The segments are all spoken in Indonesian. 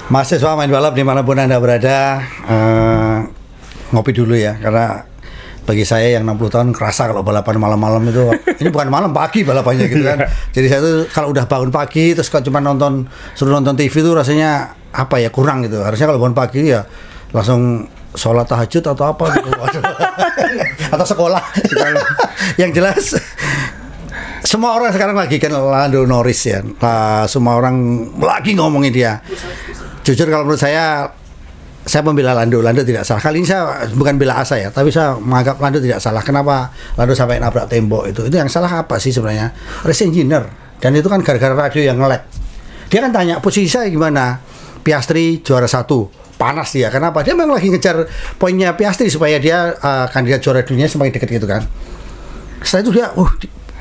Mahasiswa main balap dimanapun Anda berada, ngopi dulu ya, karena bagi saya yang 60 tahun kerasa kalau balapan malam-malam itu, ini bukan malam, pagi balapannya gitu kan. Jadi saya tuh kalau udah bangun pagi terus kalau cuma suruh nonton TV itu rasanya apa ya, kurang gitu. Harusnya kalau bangun pagi ya langsung sholat tahajud atau apa gitu. Atau sekolah. Yang jelas semua orang sekarang lagi kan Lando Norris ya. Semua orang lagi ngomongin dia. Jujur kalau menurut saya membela Lando tidak salah. Kali ini saya bukan bela Asa ya, tapi saya menganggap Lando tidak salah. Kenapa Lando sampai nabrak tembok itu? Itu yang salah apa sih sebenarnya? Race engineer. Dan itu kan gara-gara radio yang nge-lag. Dia kan tanya, posisi saya gimana? Piastri juara 1. Panas dia. Kenapa? Dia memang lagi ngejar poinnya Piastri supaya dia kandidat juara dunia semakin dekat gitu kan. Setelah itu dia,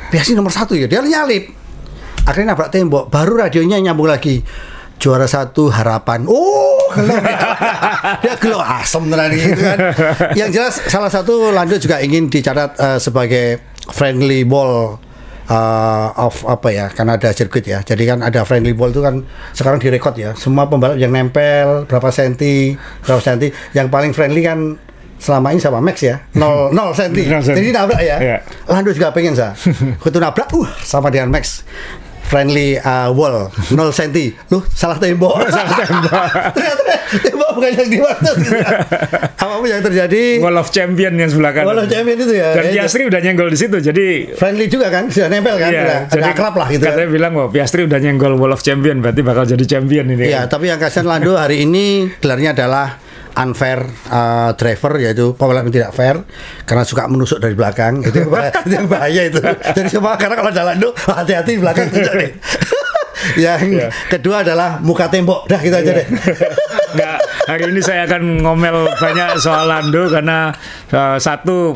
Piastri nomor 1 ya. Dia nyalip. Akhirnya nabrak tembok. Baru radionya nyambung lagi. Juara 1 harapan. Gelo dia gelo asem tenan gitu kan. Yang jelas salah satu Lando juga ingin dicatat sebagai friendly ball of apa ya, Kanada circuit ya. Jadi kan ada friendly ball itu kan sekarang direkod ya. Semua pembalap yang nempel berapa senti, yang paling friendly kan selama ini sama Max ya, 0 senti. Jadi nabrak ya. Lando juga pengen kutu nabrak sama dengan Max. Friendly wall 0 cm. Salah tembok. Ternyata tembok bukan yang di mana. Apapun yang terjadi. Wall of Champion yang sebelah kanan. Wall of Champion itu ya. Dan Piastri udah nyenggol di situ. Jadi friendly juga kan, sudah nempel kan. Iya, jadi akrab lah gitu. Katanya bilang Piastri udah nyenggol Wall of Champion, berarti bakal jadi champion ini. Iya, tapi yang kasihan Lando hari ini gelarnya adalah unfair driver, yaitu pembalap yang tidak fair karena suka menusuk dari belakang. Itu yang bahaya itu. Jadi semua karena kalau jalan Lando hati-hati di belakang tunjuk deh. Yang kedua adalah muka tembok. Dah gitu aja deh. Nggak, hari ini saya akan ngomel banyak soal Lando karena satu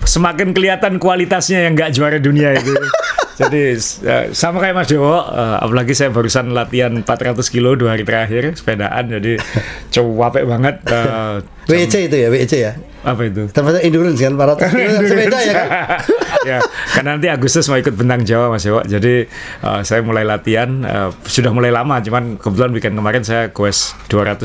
semakin kelihatan kualitasnya yang nggak juara dunia itu. Jadi sama kayak Mas Dewo, apalagi saya barusan latihan 400 kilo 2 hari terakhir sepedaan, jadi capek banget. WEC itu ya, WEC ya? Apa itu? Termasuk endurance kan, 400 kilo sepeda ya kan? Ya, karena nanti Agustus mau ikut Bentang Jawa Mas Dewo, jadi saya mulai latihan, sudah mulai lama, cuman kebetulan weekend kemarin saya goes 200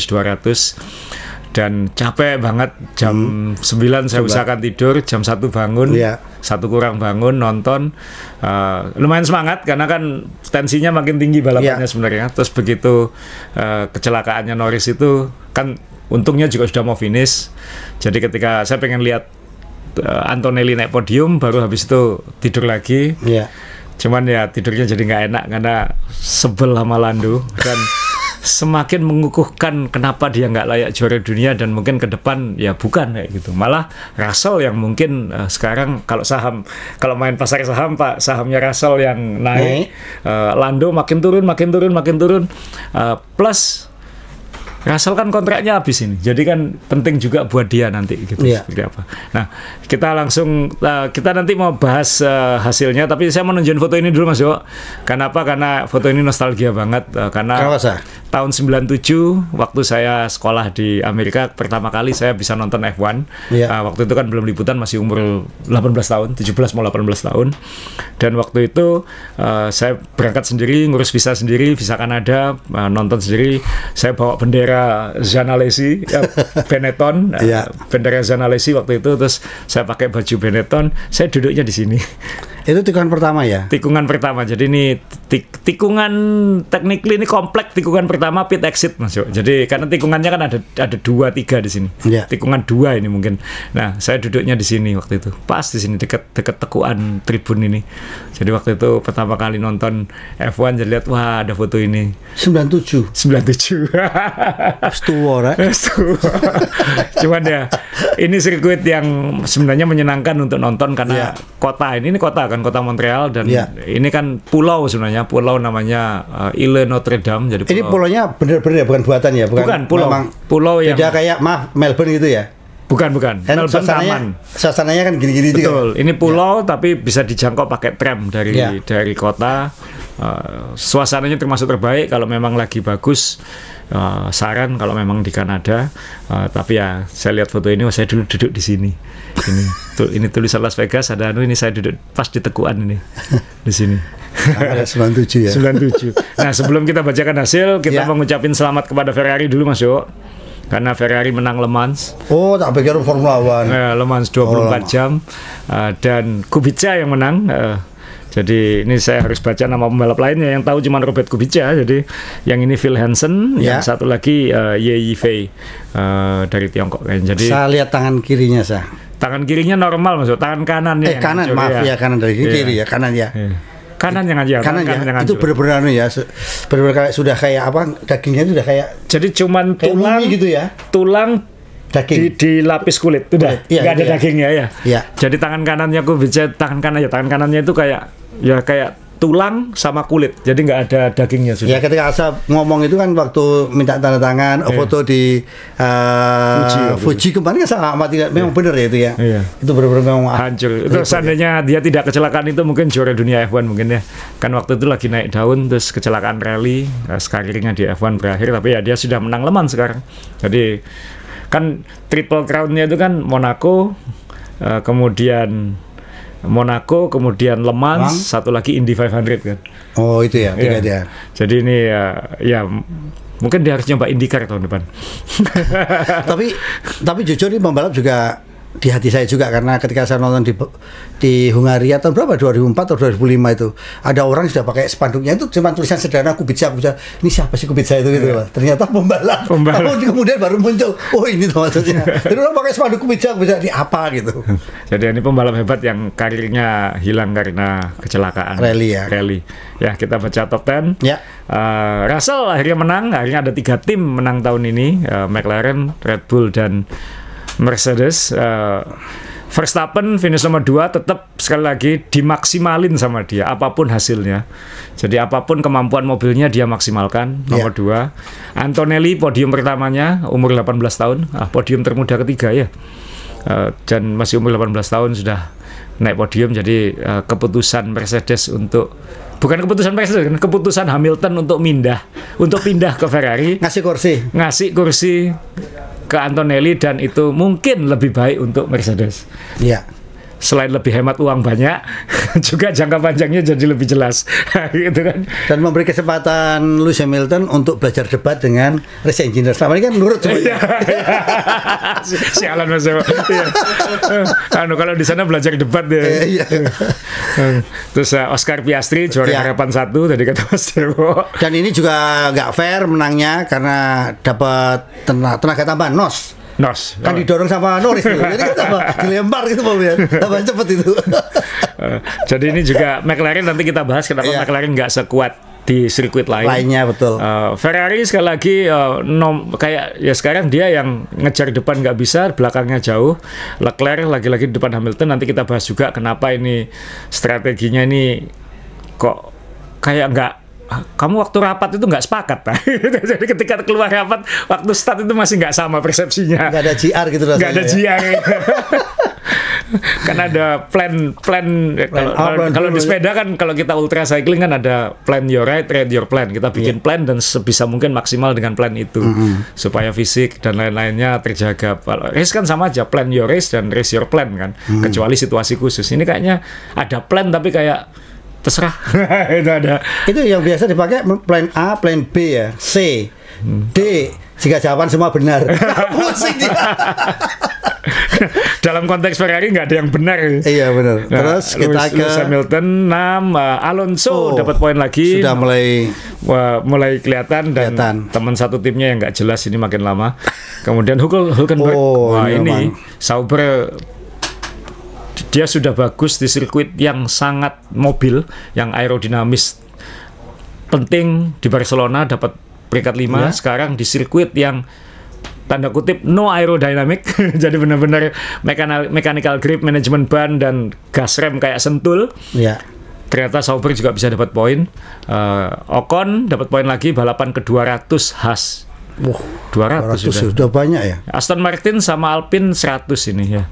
dan capek banget. Jam 9 saya usahakan tidur, jam 1 bangun, 1 kurang bangun, nonton. Lumayan semangat karena kan tensinya makin tinggi balapannya sebenarnya. Terus begitu kecelakaannya Norris itu kan untungnya juga sudah mau finish. Jadi ketika saya pengen lihat Antonelli naik podium, baru habis itu tidur lagi. Cuman ya tidurnya jadi nggak enak karena sebel sama Lando dan semakin mengukuhkan kenapa dia nggak layak juara dunia, dan mungkin ke depan ya bukan kayak gitu. Malah Russell yang mungkin sekarang kalau main pasar saham Pak, sahamnya Russell yang naik, Lando makin turun, plus Russell kan kontraknya habis ini, jadi kan penting juga buat dia nanti gitu seperti apa. Nah, kita langsung kita nanti mau bahas hasilnya, tapi saya mau nunjukin foto ini dulu Mas Jo. Kenapa? Karena foto ini nostalgia banget karena tahun 97 waktu saya sekolah di Amerika pertama kali saya bisa nonton F1. Waktu itu kan belum liputan, masih umur 18 tahun, 17 mau 18 tahun. Dan waktu itu saya berangkat sendiri, ngurus visa sendiri, visa Kanada, nonton sendiri. Saya bawa bendera Zanalesi, Benetton, bendera Zanalesi waktu itu. Terus saya pakai baju Benetton, saya duduknya di sini. Itu tikungan pertama ya? Tikungan pertama. Jadi ini tikungan technically ini komplek tikungan pertama pit exit Mas Jo. Jadi karena tikungannya kan ada 2-3 di sini. Tikungan 2 ini mungkin. Nah, saya duduknya di sini waktu itu. Pas di sini dekat tekuan tribun ini. Jadi waktu itu pertama kali nonton F1 jadi lihat wah ada foto ini. 97. Setua. Cuman ya ini sirkuit yang sebenarnya menyenangkan untuk nonton karena kota ini kota kan, kota Montreal, dan ini kan pulau sebenarnya, pulau namanya Ile Notre Dame. Jadi ini pulaunya bener-bener bukan buatan ya, bukan pulau yang beda kayak Melbourne gitu ya. Bukan. Melbourne suasananya kan gini-gini juga. Betul. Ini pulau tapi bisa dijangkau pakai tram dari kota. Suasananya termasuk terbaik kalau memang lagi bagus. Saran kalau memang di Kanada, tapi ya saya lihat foto ini, saya dulu duduk di sini. Ini tulisan Las Vegas, ada ini saya duduk pas di tekuan ini di sini. Ada 97 ya. 97. Nah, sebelum kita bacakan hasil, kita Ya. mengucapin selamat kepada Ferrari dulu, Mas Yo. Karena Ferrari menang Le Mans. Oh, tak pikir Formula One. Le Mans 24 jam. Dan Kubica yang menang. Jadi ini saya harus baca nama pembalap lainnya, yang tahu cuma Robert Kubica. Jadi yang ini Phil Hansen, yang satu lagi Ye Yifei dari Tiongkok. Jadi Saya lihat tangan kirinya saya. tangan kirinya normal, Mas Yo. Tangan kanannya yang Kanan, hancur, maaf ya, kanan dari kiri ya, kanan ya. Kanan yang aja, Kanan ya. yang Itu hancur. benar-benar anu ya, benar-benar kayak sudah kayak apa? Dagingnya itu sudah kayak Jadi cuman tulang mumi gitu ya. tulang Daging. dilapis kulit, udah Iya, nggak ada iya. dagingnya ya. Iya. Jadi tangan kanannya Kubica, tangan kanannya itu kayak tulang sama kulit, jadi nggak ada dagingnya sudah. Ya ketika Asa ngomong itu kan waktu minta tanda tangan foto di Fuji kemarin kan saya amati memang benar ya itu ya. Iya. Itu benar-benar memang Hancur. Itu seandainya dia tidak kecelakaan itu mungkin juara dunia F1 mungkin ya. Kan waktu itu lagi naik daun terus kecelakaan rally, karirnya di F1 berakhir, tapi ya dia sudah menang Le Mans sekarang. Jadi kan triple crown-nya itu kan Monaco, kemudian Le Mans, satu lagi Indy 500 kan. Oh itu ya, tiga dia. Jadi ini ya mungkin dia harus nyoba IndyCar tahun depan. tapi jujur ini pembalap juga di hati saya juga, karena ketika saya nonton di Hungaria tahun berapa, 2004 atau 2005 itu ada orang sudah pakai spanduknya itu cuma tulisan sederhana Kubica. Ini siapa sih Kubica itu gitu. Ternyata pembalap. Tahun kemudian baru muncul, oh ini tuh maksudnya. Jadi orang pakai spanduk Kubica di apa gitu. Jadi ini pembalap hebat yang karirnya hilang karena kecelakaan Rally ya. Ya, kita baca top 10. Ya. Russell akhirnya menang. Akhirnya ada 3 tim menang tahun ini, McLaren, Red Bull, dan Mercedes. Verstappen finish nomor 2, tetap sekali lagi dimaksimalin sama dia apapun hasilnya. Jadi apapun kemampuan mobilnya dia maksimalkan. Nomor 2. Antonelli podium pertamanya, umur 18 tahun, podium termuda ketiga ya. Dan masih umur 18 tahun sudah naik podium. Jadi keputusan Mercedes bukan keputusan Hamilton untuk pindah ke Ferrari, ngasih kursi ke Antonelli, dan itu mungkin lebih baik untuk Mercedes. Iya. Selain lebih hemat uang banyak, juga jangka panjangnya jadi lebih jelas, gitu kan. Dan memberi kesempatan Lewis Hamilton untuk belajar debat dengan race engineer. Selama ini kan nurut semuanya. Sialan Mas Ewo. Kalau di sana belajar debat ya. Terus Oscar Piastri juara harapan 1 tadi kata Mas Ewo. Dan ini juga nggak fair menangnya karena dapat tenaga tambahan NOS. Kan didorong sama Norris gitu. Jadi kan dilempar gitu mobilnya. Tambah cepet itu. Jadi ini juga McLaren, nanti kita bahas kenapa McLaren nggak sekuat di sirkuit lainnya, betul. Ferrari sekali lagi kayak ya sekarang dia yang ngejar depan nggak bisa, belakangnya jauh. Leclerc lagi-lagi di depan Hamilton. Nanti kita bahas juga kenapa ini strateginya ini kok kayak nggak. Kamu waktu rapat itu nggak sepakat, nah. Jadi ketika keluar rapat, waktu start itu masih nggak sama persepsinya. Nggak ada GR gitu rasanya. Nggak ada GR. Kan ada plan kalau di sepeda kan, kalau kita ultra cycling kan ada plan your right, ride your plan. Kita bikin plan dan sebisa mungkin maksimal dengan plan itu, supaya fisik dan lain-lainnya terjaga. Kalau race kan sama aja, plan your race dan race your plan kan, kecuali situasi khusus. Ini kayaknya ada plan tapi kayak terserah. Itu yang biasa dipakai plan A, plan B ya, C, D. Jika jawaban semua benar. Pusing dia. Dalam konteks Ferrari nggak ada yang benar. Iya benar. Terus kita ke Hamilton 6, Alonso dapat poin lagi. Sudah mulai kelihatan, dan teman satu timnya yang nggak jelas ini makin lama. Kemudian Hülkenberg. Ini Sauber. Dia sudah bagus di sirkuit yang sangat mobil, yang aerodinamis penting di Barcelona, dapat peringkat 5. Sekarang di sirkuit yang tanda kutip no aerodynamic, jadi benar-benar mechanical grip, manajemen ban dan gas rem kayak sentul. Ternyata Sauber juga bisa dapat poin. Ocon dapat poin lagi, balapan ke 200 Haas. 200 sudah banyak ya. Aston Martin sama Alpine 100 ini ya,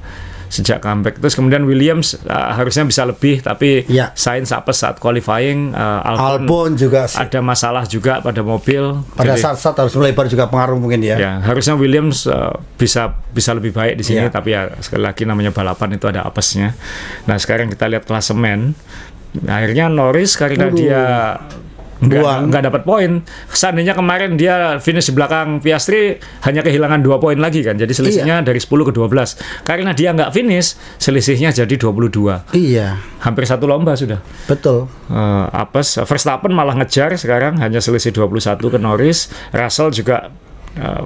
sejak comeback. Terus kemudian Williams harusnya bisa lebih, tapi Sainz apes saat qualifying. Albon juga ada masalah juga pada mobil. Pada saat harus melebar juga pengaruh mungkin ya. Harusnya Williams bisa lebih baik di sini, tapi ya sekali lagi namanya balapan itu ada apesnya. Nah sekarang kita lihat klasemen. Akhirnya Norris karena dia nggak dapat poin. Seandainya kemarin dia finish di belakang Piastri hanya kehilangan 2 poin lagi kan. Jadi selisihnya dari 10 ke 12. Karena dia nggak finish, selisihnya jadi 22. Iya. Hampir 1 lomba sudah. Betul. Verstappen malah ngejar sekarang hanya selisih 21 ke Norris. Russell juga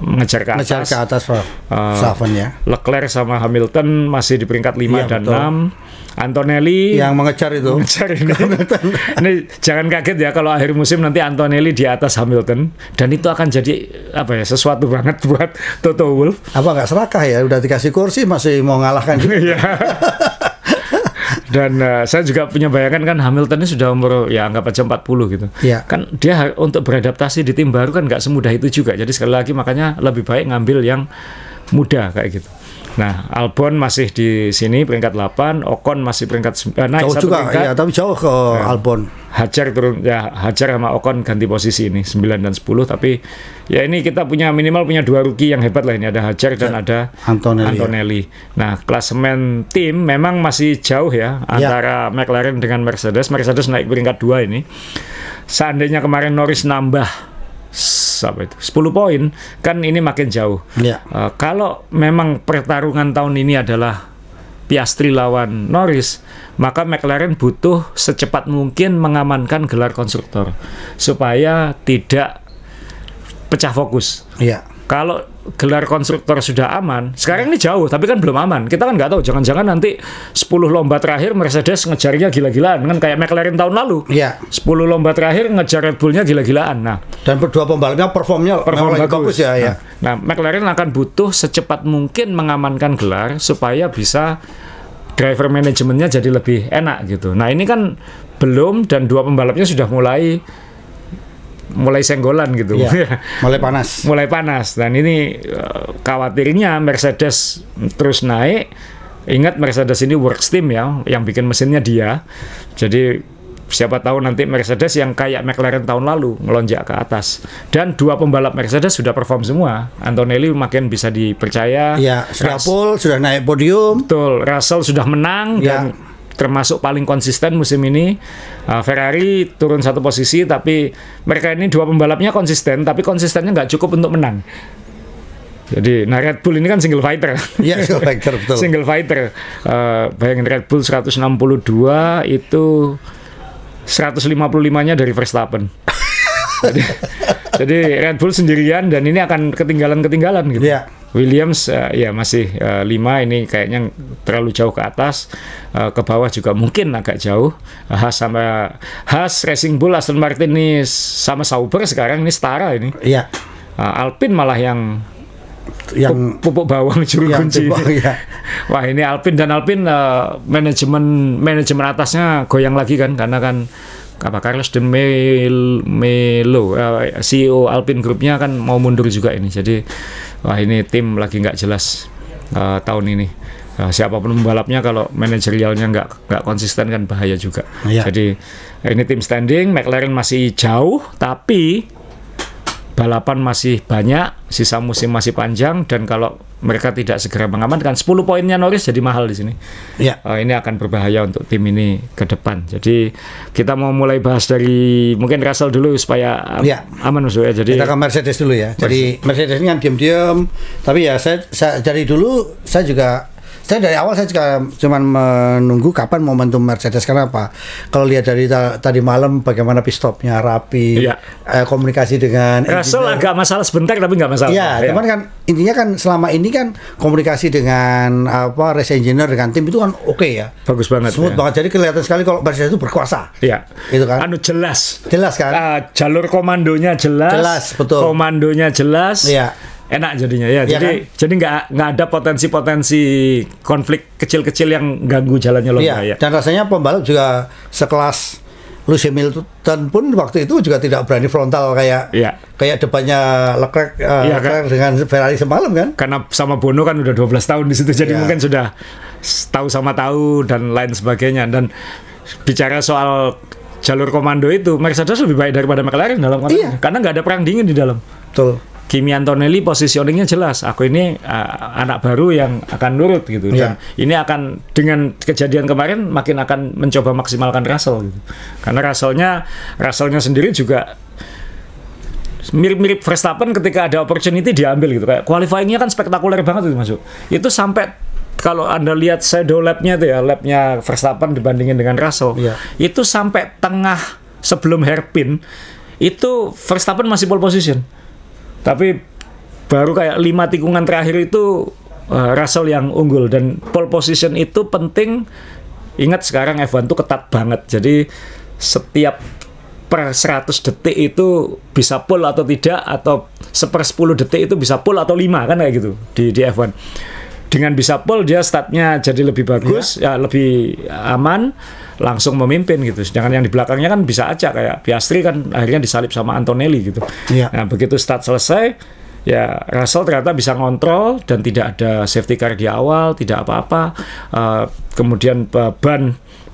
mengejar ke atas. Verstappen ya. Leclerc sama Hamilton masih di peringkat 5 dan betul. 6. Antonelli yang mengejar itu. Ini jangan kaget ya kalau akhir musim nanti Antonelli di atas Hamilton, dan itu akan jadi sesuatu banget buat Toto Wolff. Apa nggak serakah ya, udah dikasih kursi masih mau ngalahkan gitu. Dan saya juga punya bayangan kan Hamilton ini sudah umur ya anggap aja 40 gitu. Ya. Kan dia untuk beradaptasi di tim baru kan nggak semudah itu juga. Jadi sekali lagi makanya lebih baik ngambil yang muda kayak gitu. Nah, Albon masih di sini peringkat 8, Ocon masih peringkat naik jauh 1 juga, peringkat. ya, tapi jauh ke Albon. Hajar turun ya, Hajar sama Ocon ganti posisi ini 9 dan 10, tapi ya ini kita minimal punya 2 rookie yang hebat lah, ini ada Hajar dan ada Antonelli. Nah, klasemen tim memang masih jauh ya antara McLaren dengan Mercedes. Mercedes naik peringkat 2 ini. Seandainya kemarin Norris nambah 10 poin, kan ini makin jauh. Kalau memang pertarungan tahun ini adalah Piastri lawan Norris, maka McLaren butuh secepat mungkin mengamankan gelar konstruktor supaya tidak pecah fokus. Kalau gelar konstruktor sudah aman, sekarang ini jauh, tapi kan belum aman. Kita kan nggak tahu, jangan-jangan nanti 10 lomba terakhir Mercedes ngejarnya gila-gilaan, kan kayak McLaren tahun lalu. 10 lomba terakhir ngejar Red Bullnya gila-gilaan. Nah, dan berdua pembalapnya performnya bagus ya. Nah, McLaren akan butuh secepat mungkin mengamankan gelar supaya bisa driver manajemennya jadi lebih enak gitu. Nah, ini kan belum, dan 2 pembalapnya sudah mulai senggolan gitu. mulai panas dan ini khawatirnya Mercedes terus naik. Ingat Mercedes ini works team ya, yang bikin mesinnya dia, jadi siapa tahu nanti Mercedes yang kayak McLaren tahun lalu melonjak ke atas. Dan 2 pembalap Mercedes sudah perform semua. Antonelli makin bisa dipercaya, sudah pole, sudah naik podium. Betul, Russell sudah menang dan termasuk paling konsisten musim ini. Ferrari turun 1 posisi, tapi mereka ini 2 pembalapnya konsisten, tapi konsistennya nggak cukup untuk menang. Jadi, nah Red Bull ini kan single fighter. Iya, single fighter, betul. Single fighter. Bayangin Red Bull 162 itu 155-nya dari Verstappen. Jadi Red Bull sendirian, dan ini akan ketinggalan gitu. Williams masih 5, ini kayaknya terlalu jauh ke atas. Ke bawah juga mungkin agak jauh. Haas, Racing Bull, Aston Martin ini sama Sauber sekarang ini setara ini. Alpine malah yang pupuk bawang juru kunci. Wah, ini Alpine manajemen atasnya goyang lagi kan, karena kan Carlos de Melo, CEO Alpine Groupnya kan mau mundur juga ini. Jadi wah, ini tim lagi nggak jelas tahun ini. Siapapun pembalapnya kalau manajerialnya nggak konsisten kan bahaya juga. Jadi ini tim standing, McLaren masih jauh, tapi balapan masih banyak, sisa musim masih panjang, dan kalau mereka tidak segera mengamankan 10 poinnya Norris jadi mahal di sini. Ini akan berbahaya untuk tim ini ke depan. Jadi kita mau mulai bahas dari mungkin Russell dulu supaya aman maksudnya. Jadi kita ke Mercedes dulu ya. Jadi Mercedes ini kan diam-diam, tapi ya saya dari dulu saya dari awal saya cuma menunggu kapan momentum Mercedes. Karena apa? Kalau lihat dari tadi malam bagaimana pit stopnya rapi, komunikasi dengan Russell agak masalah sebentar tapi nggak masalah. Cuman kan intinya kan selama ini kan komunikasi dengan race engineer dengan tim itu kan oke ya. Bagus banget. Smooth banget. Jadi kelihatan sekali kalau Mercedes itu berkuasa. Itu kan. Jelas kan. Jalur komandonya jelas. Betul. Komandonya jelas. Enak jadinya jadi nggak ada potensi konflik kecil-kecil yang ganggu jalannya lomba. Dan rasanya pembalap juga sekelas Lewis Hamilton pun waktu itu juga tidak berani frontal kayak depannya Leclerc dengan Ferrari semalam kan. Karena sama Bono kan udah 12 tahun di situ, jadi mungkin sudah tahu sama tahu dan lain sebagainya. Dan bicara soal jalur komando itu, Mercedes lebih baik daripada McLaren dalam konteks karena nggak ada perang dingin di dalam. Betul. Kimi Antonelli positioningnya jelas. Aku ini anak baru yang akan nurut gitu. Dan ini akan dengan kejadian kemarin makin akan mencoba maksimalkan Russell gitu. Karena Russellnya sendiri juga mirip-mirip Verstappen ketika ada opportunity diambil gitu. Kayak qualifying-nya kan spektakuler banget itu masuk. Itu sampai kalau Anda lihat shadow lap-nya tuh ya, lap-nya Verstappen dibandingin dengan Russell, itu sampai tengah sebelum hairpin itu Verstappen masih pole position. Tapi baru kayak 5 tikungan terakhir itu Russell yang unggul. Dan pole position itu penting. Ingat sekarang F1 tuh ketat banget. Jadi setiap per 100 detik itu bisa pole atau tidak, atau seper 10 detik itu bisa pole atau 5 kan kayak gitu di F1. Dengan bisa pole dia startnya jadi lebih bagus, ya lebih aman, langsung memimpin gitu. Sedangkan yang di belakangnya kan bisa aja kayak Piastri kan akhirnya disalip sama Antonelli gitu. Nah begitu start selesai, ya Russell ternyata bisa ngontrol dan tidak ada safety car di awal, tidak apa-apa. Kemudian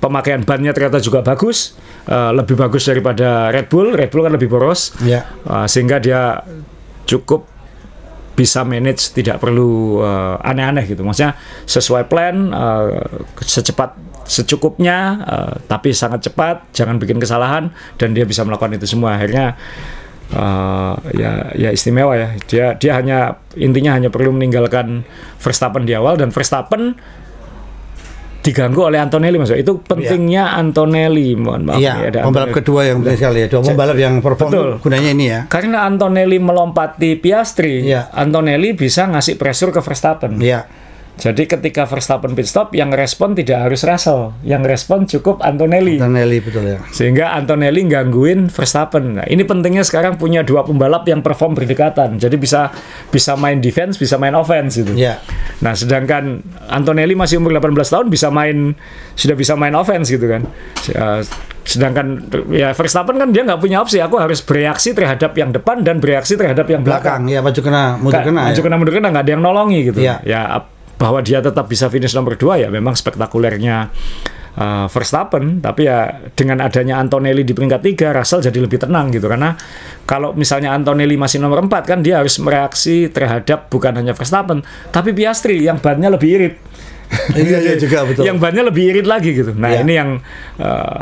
pemakaian bannya ternyata juga bagus, lebih bagus daripada Red Bull. Red Bull kan lebih boros, sehingga dia cukup bisa manage, tidak perlu aneh-aneh gitu. Maksudnya sesuai plan, secukupnya, tapi sangat cepat, jangan bikin kesalahan, dan dia bisa melakukan itu semua. Akhirnya ya istimewa ya. Dia hanya intinya hanya perlu meninggalkan Verstappen di awal, dan Verstappen diganggu oleh Antonelli masuk. Itu pentingnya Antonelli, mohon maaf. Ada pembalap kedua yang penting sekali ya. Dua pembalap yang perform gunanya ini ya. Karena Antonelli melompati Piastri, Antonelli bisa ngasih pressure ke Verstappen. Jadi ketika Verstappen pit stop, yang respon tidak harus Russell, yang respon cukup Antonelli. Antonelli betul ya. Sehingga Antonelli gangguin Verstappen. Nah, ini pentingnya sekarang punya dua pembalap yang perform berdekatan. Jadi bisa main defense, bisa main offense gitu. Nah, sedangkan Antonelli masih umur 18 tahun sudah bisa main offense gitu kan. Sedangkan ya Verstappen kan dia nggak punya opsi. Aku harus bereaksi terhadap yang depan dan bereaksi terhadap yang belakang. Ya maju kena, mundur kena. Maju kena, mundur kena, nggak ada yang nolongi gitu. Ya bahwa dia tetap bisa finish nomor 2 ya memang spektakulernya Verstappen, tapi ya dengan adanya Antonelli di peringkat 3, Russell jadi lebih tenang gitu. Karena kalau misalnya Antonelli masih nomor 4 kan dia harus mereaksi terhadap bukan hanya Verstappen, tapi Piastri yang bannya lebih irit. Iya juga betul. Yang bannya lebih irit lagi gitu. Nah ini yang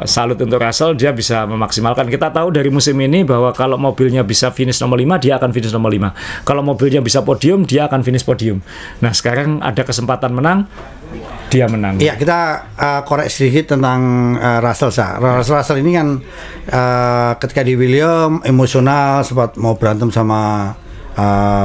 salut untuk Russell, dia bisa memaksimalkan. Kita tahu dari musim ini bahwa kalau mobilnya bisa finish nomor 5, dia akan finish nomor 5. Kalau mobilnya bisa podium, dia akan finish podium. Nah sekarang ada kesempatan menang, dia menang. Iya, kita koreksi sedikit tentang Russell. Russell ini kan ketika di Williams emosional, sempat mau berantem sama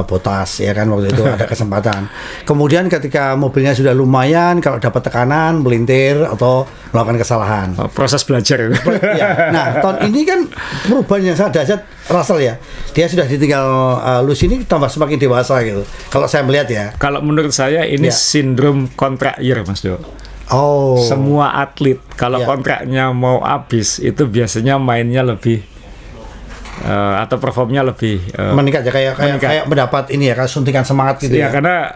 Bottas ya kan, waktu itu ada kesempatan. Kemudian ketika mobilnya sudah lumayan, kalau dapat tekanan melintir atau melakukan kesalahan. Proses belajar. Ya. Nah, tahun ini kan perubahan yang sangat dahsyat Russell ya. Dia sudah ditinggal Lewis ini tambah semakin dewasa gitu. Kalau saya melihat ya. Kalau menurut saya ini sindrom kontrak year Mas Do. Semua atlet kalau kontraknya mau habis itu biasanya mainnya lebih atau performnya lebih meningkat ya, kayak mendapat ini ya, kayak suntikan semangat gitu ya. Karena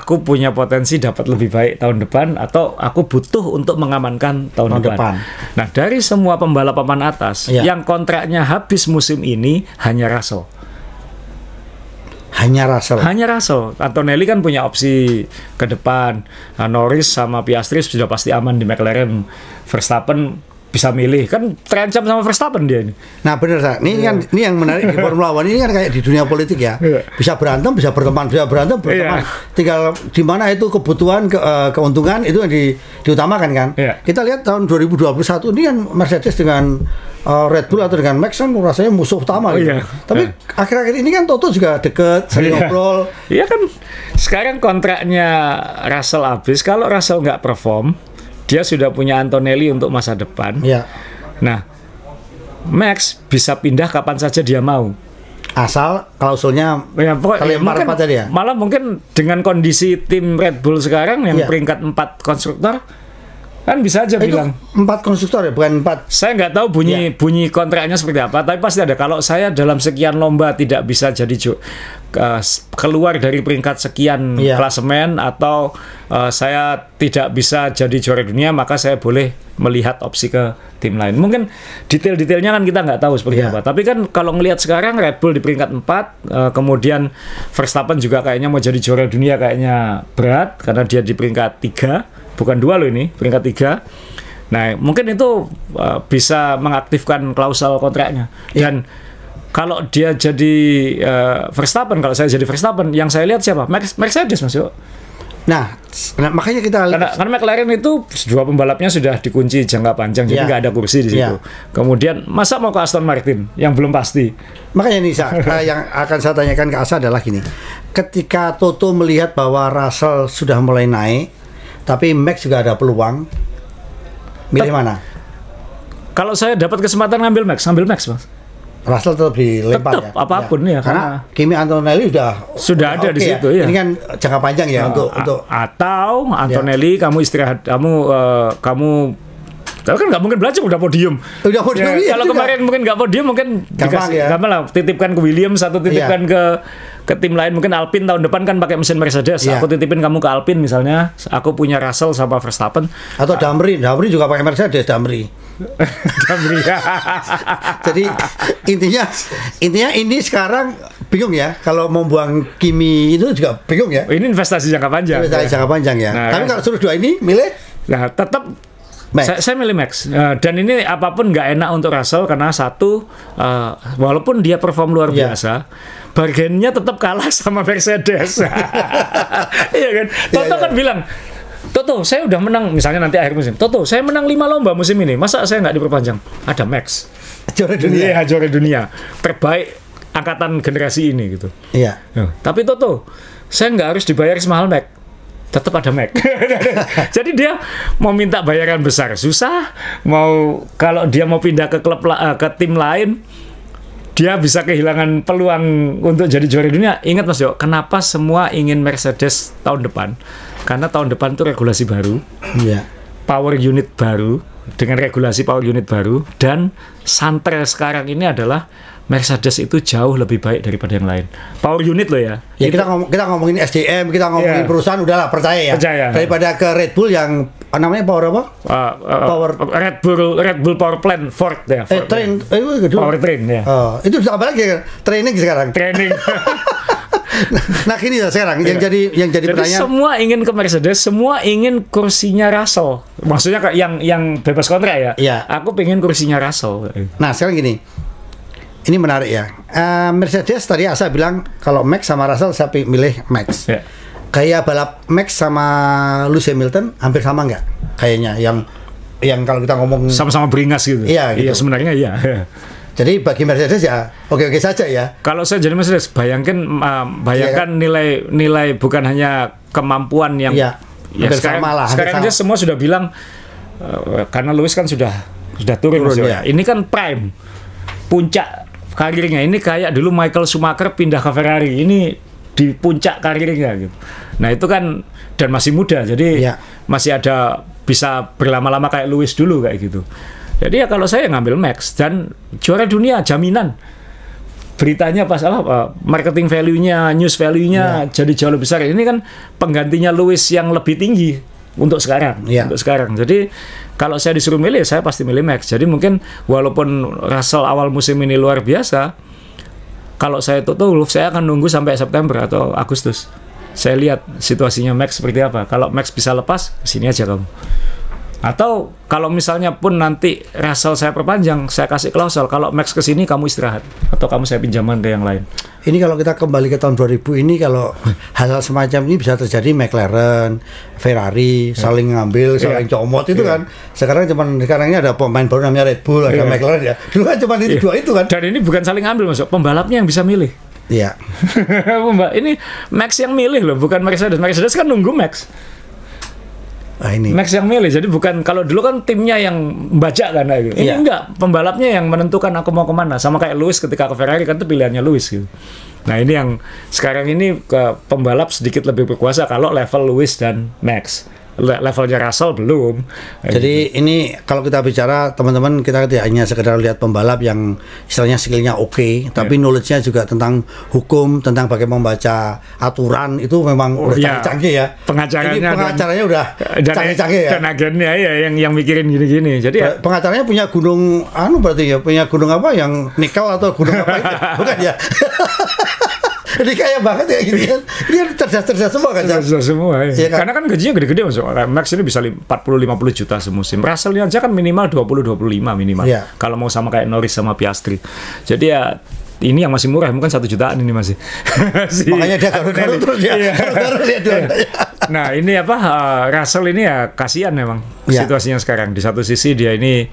aku punya potensi dapat lebih baik tahun depan, atau aku butuh untuk mengamankan tahun depan. Nah, dari semua pembalap papan atas yang kontraknya habis musim ini hanya Russell. Hanya Russell. Antonelli kan punya opsi ke depan. Norris sama Piastri sudah pasti aman di McLaren. Verstappen bisa milih, kan terancam sama Verstappen dia ini. Nah benar, ini kan ini yang menarik di Formula One ini kan kayak di dunia politik ya. Bisa berantem, bisa berteman, bisa berantem, berteman. Tinggal di mana itu kebutuhan, keuntungan itu yang diutamakan kan. Kita lihat tahun 2021 ini kan Mercedes dengan Red Bull atau dengan Max kan rasanya musuh utama gitu. Tapi akhir-akhir ini kan Toto juga deket, sering ngobrol. Iya kan, sekarang kontraknya Russell habis. Kalau Russell nggak perform, dia sudah punya Antonelli untuk masa depan. Nah, Max bisa pindah kapan saja dia mau. Asal klausulnya mungkin, tadi ya. Malah mungkin dengan kondisi tim Red Bull sekarang yang peringkat 4 konstruktor, kan bisa aja bilang 4 konstruktor ya, bukan 4. Saya nggak tahu bunyi kontraknya seperti apa, tapi pasti ada. Kalau saya dalam sekian lomba tidak bisa jadi keluar dari peringkat sekian klasemen, atau saya tidak bisa jadi juara dunia, maka saya boleh melihat opsi ke tim lain. Mungkin detail-detailnya kan kita nggak tahu seperti apa. Tapi kan kalau ngelihat sekarang Red Bull di peringkat 4, kemudian Verstappen juga kayaknya mau jadi juara dunia, kayaknya berat karena dia di peringkat 3, bukan 2 loh ini, peringkat 3. Nah, mungkin itu bisa mengaktifkan klausul kontraknya. Dan kalau dia jadi Verstappen, kalau saya jadi Verstappen, yang saya lihat siapa? Mercedes, Mas Yo. Nah, makanya kita karena McLaren itu 2 pembalapnya sudah dikunci jangka panjang, jadi nggak ada kursi di situ. Kemudian masa mau ke Aston Martin yang belum pasti? Makanya nih, yang akan saya tanyakan ke Asa adalah gini: ketika Toto melihat bahwa Russell sudah mulai naik, tapi Max juga ada peluang, milih mana? Kalau saya dapat kesempatan ngambil Max, Mas. Russell tetap dilempar, tetap, apapun ya, karena Kimi Antonelli sudah ada di situ ya. Ini kan jangka panjang ya, untuk atau Antonelli kamu istirahat, kamu kan nggak mungkin belajar udah podium. Kalau kemarin mungkin nggak podium, mungkin gampang lah, titipkan ke Williams atau titipkan ke tim lain. Mungkin Alpine tahun depan kan pakai mesin Mercedes, aku titipin kamu ke Alpine misalnya, aku punya Russell sama Verstappen. Atau Damri juga pakai Mercedes, Damri. Jadi intinya ini sekarang bingung ya, kalau mau buang Kimi itu juga bingung ya. Ini investasi jangka panjang. Jangka panjang ya. Nah, tapi kalau suruh 2 ini milih, nah tetap saya milih Max. Dan ini apapun nggak enak untuk Russell karena satu, walaupun dia perform luar biasa, bargainnya tetap kalah sama Mercedes. Iya kan? Toto kan bilang, Toto, saya udah menang, misalnya nanti akhir musim. Toto, saya menang 5 lomba musim ini. Masa saya nggak diperpanjang? Ada Max. Juara dunia. Iya, juara dunia. Terbaik angkatan generasi ini gitu. Iya. Tapi Toto, saya nggak harus dibayar semahal Max. Tetap ada Max. Jadi dia mau minta bayaran besar susah. Kalau dia mau pindah ke klub ke tim lain, dia bisa kehilangan peluang untuk jadi juara dunia. Ingat Mas Yo, kenapa semua ingin Mercedes tahun depan? Karena tahun depan itu regulasi baru, power unit baru, dengan regulasi power unit baru, dan santer sekarang ini adalah Mercedes itu jauh lebih baik daripada yang lain. Power unit loh ya. Kita ngomongin SDM, kita ngomongin perusahaan, udahlah percaya ya. Daripada ke Red Bull yang namanya power apa? Power Red Bull Power Plant Ford ya. Power Train ya. Itu apa lagi? Training sekarang. Nah gini lah sekarang yang jadi pertanyaan. Semua ingin ke Mercedes, semua ingin kursinya Russell. Maksudnya yang bebas kontrak ya. Aku pengen kursinya Russell. Nah sekarang gini, ini menarik ya. Mercedes tadi Asa bilang kalau Max sama Russell saya milih Max. Kayak balap Max sama Lewis Hamilton hampir sama nggak? Kayaknya yang kalau kita ngomong sama-sama beringas gitu. Iya, gitu. Iya sebenarnya iya. Jadi bagi Mercedes ya oke-oke saja ya. Kalau saya jadi Mercedes, bayangkan nilai bukan hanya kemampuan yang sekarang aja semua sudah bilang karena Lewis kan sudah turun ya. Ini kan prime puncak karirnya. Ini kayak dulu Michael Schumacher pindah ke Ferrari. Ini di puncak karirnya gitu. Nah itu kan dan masih muda, jadi masih ada bisa berlama-lama kayak Lewis dulu kayak gitu. Jadi ya kalau saya ngambil Max dan juara dunia jaminan. Beritanya pas marketing value-nya, news value-nya jadi jauh lebih besar. Ini kan penggantinya Lewis yang lebih tinggi untuk sekarang. Untuk sekarang. Jadi kalau saya disuruh milih, saya pasti milih Max. Jadi mungkin walaupun Russell awal musim ini luar biasa, kalau saya tutup, saya akan nunggu sampai September atau Agustus. Saya lihat situasinya Max seperti apa. Kalau Max bisa lepas, sini aja kamu. Atau kalau misalnya pun nanti Russell saya perpanjang, saya kasih klausul, kalau Max kesini kamu istirahat, atau kamu saya pinjaman ke yang lain. Ini kalau kita kembali ke tahun 2000 ini, kalau hal-hal semacam ini bisa terjadi, McLaren, Ferrari saling ngambil, saling comot itu kan. Sekarang ini ada pemain baru namanya Red Bull, ada McLaren ya. Dulu kan cuma itu dua itu kan. Dan ini bukan saling ngambil, Mas, pembalapnya yang bisa milih. Iya. Ini Max yang milih loh, bukan Mercedes. Mercedes kan nunggu Max. Ini Max yang milih, jadi bukan kalau dulu kan timnya yang membajak kan gitu. Ini enggak, pembalapnya yang menentukan aku mau kemana. Sama kayak Lewis ketika ke Ferrari kan itu pilihannya Lewis gitu. Nah ini yang sekarang ini ke pembalap sedikit lebih berkuasa kalau level Lewis dan Max. levelnya Russell belum. Jadi ini kalau kita bicara teman-teman, kita tidak hanya sekedar lihat pembalap yang istilahnya skillnya oke, tapi knowledge-nya juga tentang hukum, tentang bagaimana membaca aturan, itu memang udah canggih ya. Pengacaranya udah canggih-canggih ya. Dan agennya ya yang mikirin gini-gini. Jadi pengacaranya punya gunung berarti ya, punya gunung apa yang nikel atau gunung apa itu? Bukan ya? Jadi kaya banget ya gitu kan. Dia cerdas-cerdas semua kan. Cerdas semua ya. Kan? Karena kan gajinya gede-gede masuk. Max ini bisa 40-50 juta semusim. Russell aja kan minimal 20-25 minimal. Ya. Kalau mau sama kayak Norris sama Piastri. Jadi ya ini yang masih murah, mungkin 1 jutaan ini masih. Makanya dia garuk-garuk terus ya. Nah ini apa, Russell ini ya kasihan memang situasinya sekarang. Di satu sisi dia ini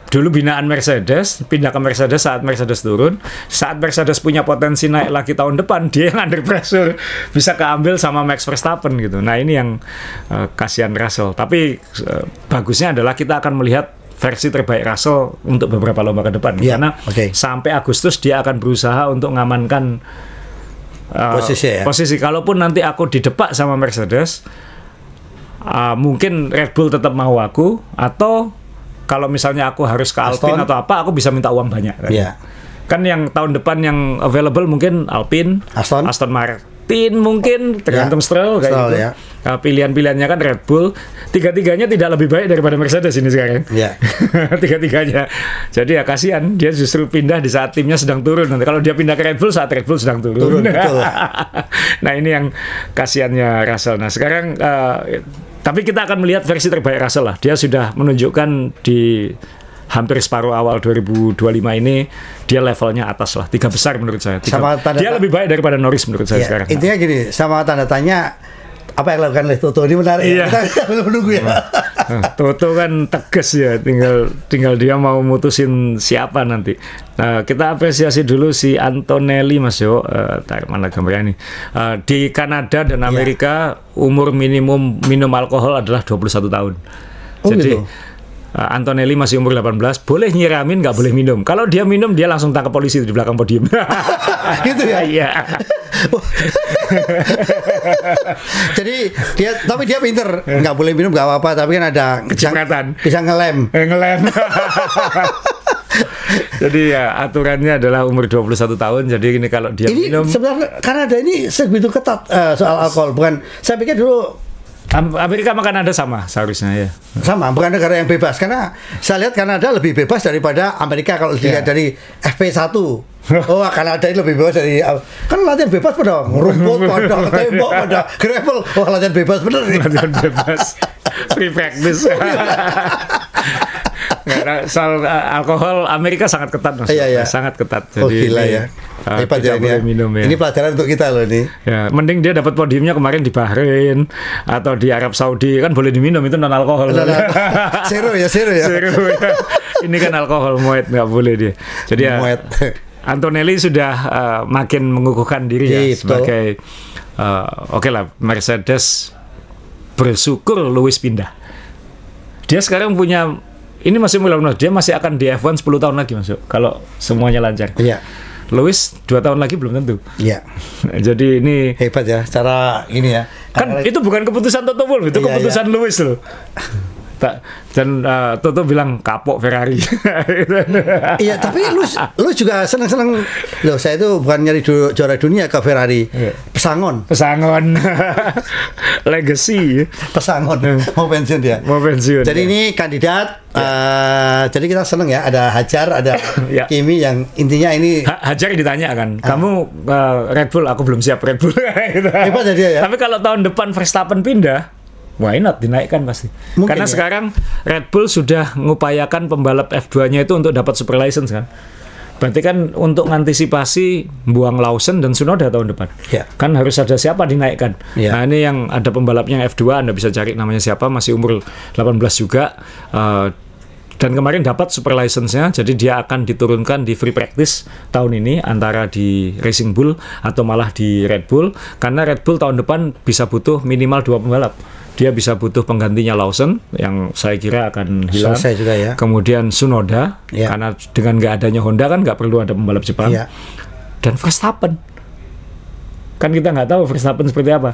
dulu binaan Mercedes, pindah ke Mercedes saat Mercedes turun. Saat Mercedes punya potensi naik lagi tahun depan, dia yang under pressure, bisa keambil sama Max Verstappen gitu. Nah ini yang kasihan Russell. Tapi bagusnya adalah kita akan melihat versi terbaik Russell untuk beberapa lomba ke depan, karena sampai Agustus dia akan berusaha untuk mengamankan posisi. Kalaupun nanti aku didepak sama Mercedes, mungkin Red Bull tetap mau aku, atau kalau misalnya aku harus ke Alpine atau apa, aku bisa minta uang banyak kan? Kan yang tahun depan yang available mungkin Alpine, Aston Martin mungkin, tergantung Stroll kayak gitu. Pilihan-pilihannya kan Red Bull, tiga-tiganya tidak lebih baik daripada Mercedes ini sekarang. Tiga-tiganya. Jadi ya kasihan, dia justru pindah di saat timnya sedang turun. Nanti kalau dia pindah ke Red Bull saat Red Bull sedang turun. Betul. Nah ini yang kasihannya Russell. Nah sekarang tapi kita akan melihat versi terbaik Russell lah. Dia sudah menunjukkan di hampir separuh awal 2025 ini dia levelnya atas lah, 3 besar menurut saya. Dia lebih baik daripada Norris menurut saya sekarang. Intinya gini, sama tanda tanya apa yang dilakukan oleh Toto ini menarik. Kita belum menunggu ya. Toto kan tegas ya, tinggal dia mau mutusin siapa nanti. Nah, kita apresiasi dulu si Antonelli Mas Yo, mana gambarnya nih. Di Kanada dan Amerika umur minimum minum alkohol adalah 21 tahun. Jadi gitu? Antonelli masih umur 18, boleh nyiramin, nggak boleh minum. Kalau dia minum, dia langsung tangkap polisi di belakang podium. Gitu ya? Iya. Jadi tapi dia pinter, nggak boleh minum nggak apa-apa, tapi kan ada kecipratan, bisa ngelem. Jadi ya aturannya adalah umur 21 tahun. Jadi ini kalau dia minum. Sebenarnya Kanada ini sebegitu ketat soal alkohol. Bukan, saya pikir dulu Amerika sama Kanada sama seharusnya ya. Sama, bukan negara yang bebas. Karena saya lihat Kanada lebih bebas daripada Amerika kalau dilihat dari FP1. Oh, Kanada ini lebih bebas dari, kan latihan bebas pada rumput, pada tembok, pada gravel. Wah, latihan bebas bener nih. Latihan bebas, free practice. Soal alkohol Amerika sangat ketat Mas. Sangat ketat. Jadi gila ya. Hebat ya ini. Minum, ya. Ini pelajaran untuk kita loh ini. Ya, mending dia dapat podiumnya kemarin di Bahrain atau di Arab Saudi, kan boleh diminum, itu non alkohol. Zero ya. Zero ya. Ini kan alkohol, Moet nggak boleh dia. Jadi ya, Antonelli sudah makin mengukuhkan diri ya sebagai oke lah, Mercedes bersyukur Lewis pindah. Dia sekarang punya, ini masih mulai, dia masih akan di F1 10 tahun lagi masuk kalau semuanya lancar. Iya. Lewis 2 tahun lagi belum tentu. Iya. Jadi ini hebat ya cara ini ya. Kan itu bukan keputusan Toto Wolff, itu keputusan Lewis loh. Dan Toto bilang kapok Ferrari. Iya, tapi lu juga seneng loh. Saya itu bukan nyari juara dunia ke Ferrari. Pesangon. Legacy. Pesangon. Mau pensiun dia. Jadi ini kandidat. Jadi kita seneng ya. Ada Hajar, ada Kimi yang intinya ini. Hajar ditanya kan, kamu Red Bull, aku belum siap Red Bull. Hebat ya dia ya. Tapi kalau tahun depan Verstappen pindah, why not, dinaikkan pasti. Mungkin karena sekarang Red Bull sudah mengupayakan pembalap F2-nya itu untuk dapat super license kan. Berarti kan untuk mengantisipasi buang Lawson dan Tsunoda tahun depan. Kan harus ada siapa dinaikkan. Nah ini yang ada pembalapnya F2, Anda bisa cari namanya siapa, masih umur 18 juga. Dan kemarin dapat super license-nya, jadi dia akan diturunkan di free practice tahun ini antara di Racing Bull atau malah di Red Bull, karena Red Bull tahun depan bisa butuh minimal 2 pembalap. Dia bisa butuh penggantinya Lawson yang saya kira akan hilang. Selesai juga ya. Kemudian Tsunoda, karena dengan nggak adanya Honda kan nggak perlu ada pembalap Jepang. Dan Verstappen, kan kita nggak tahu Verstappen seperti apa.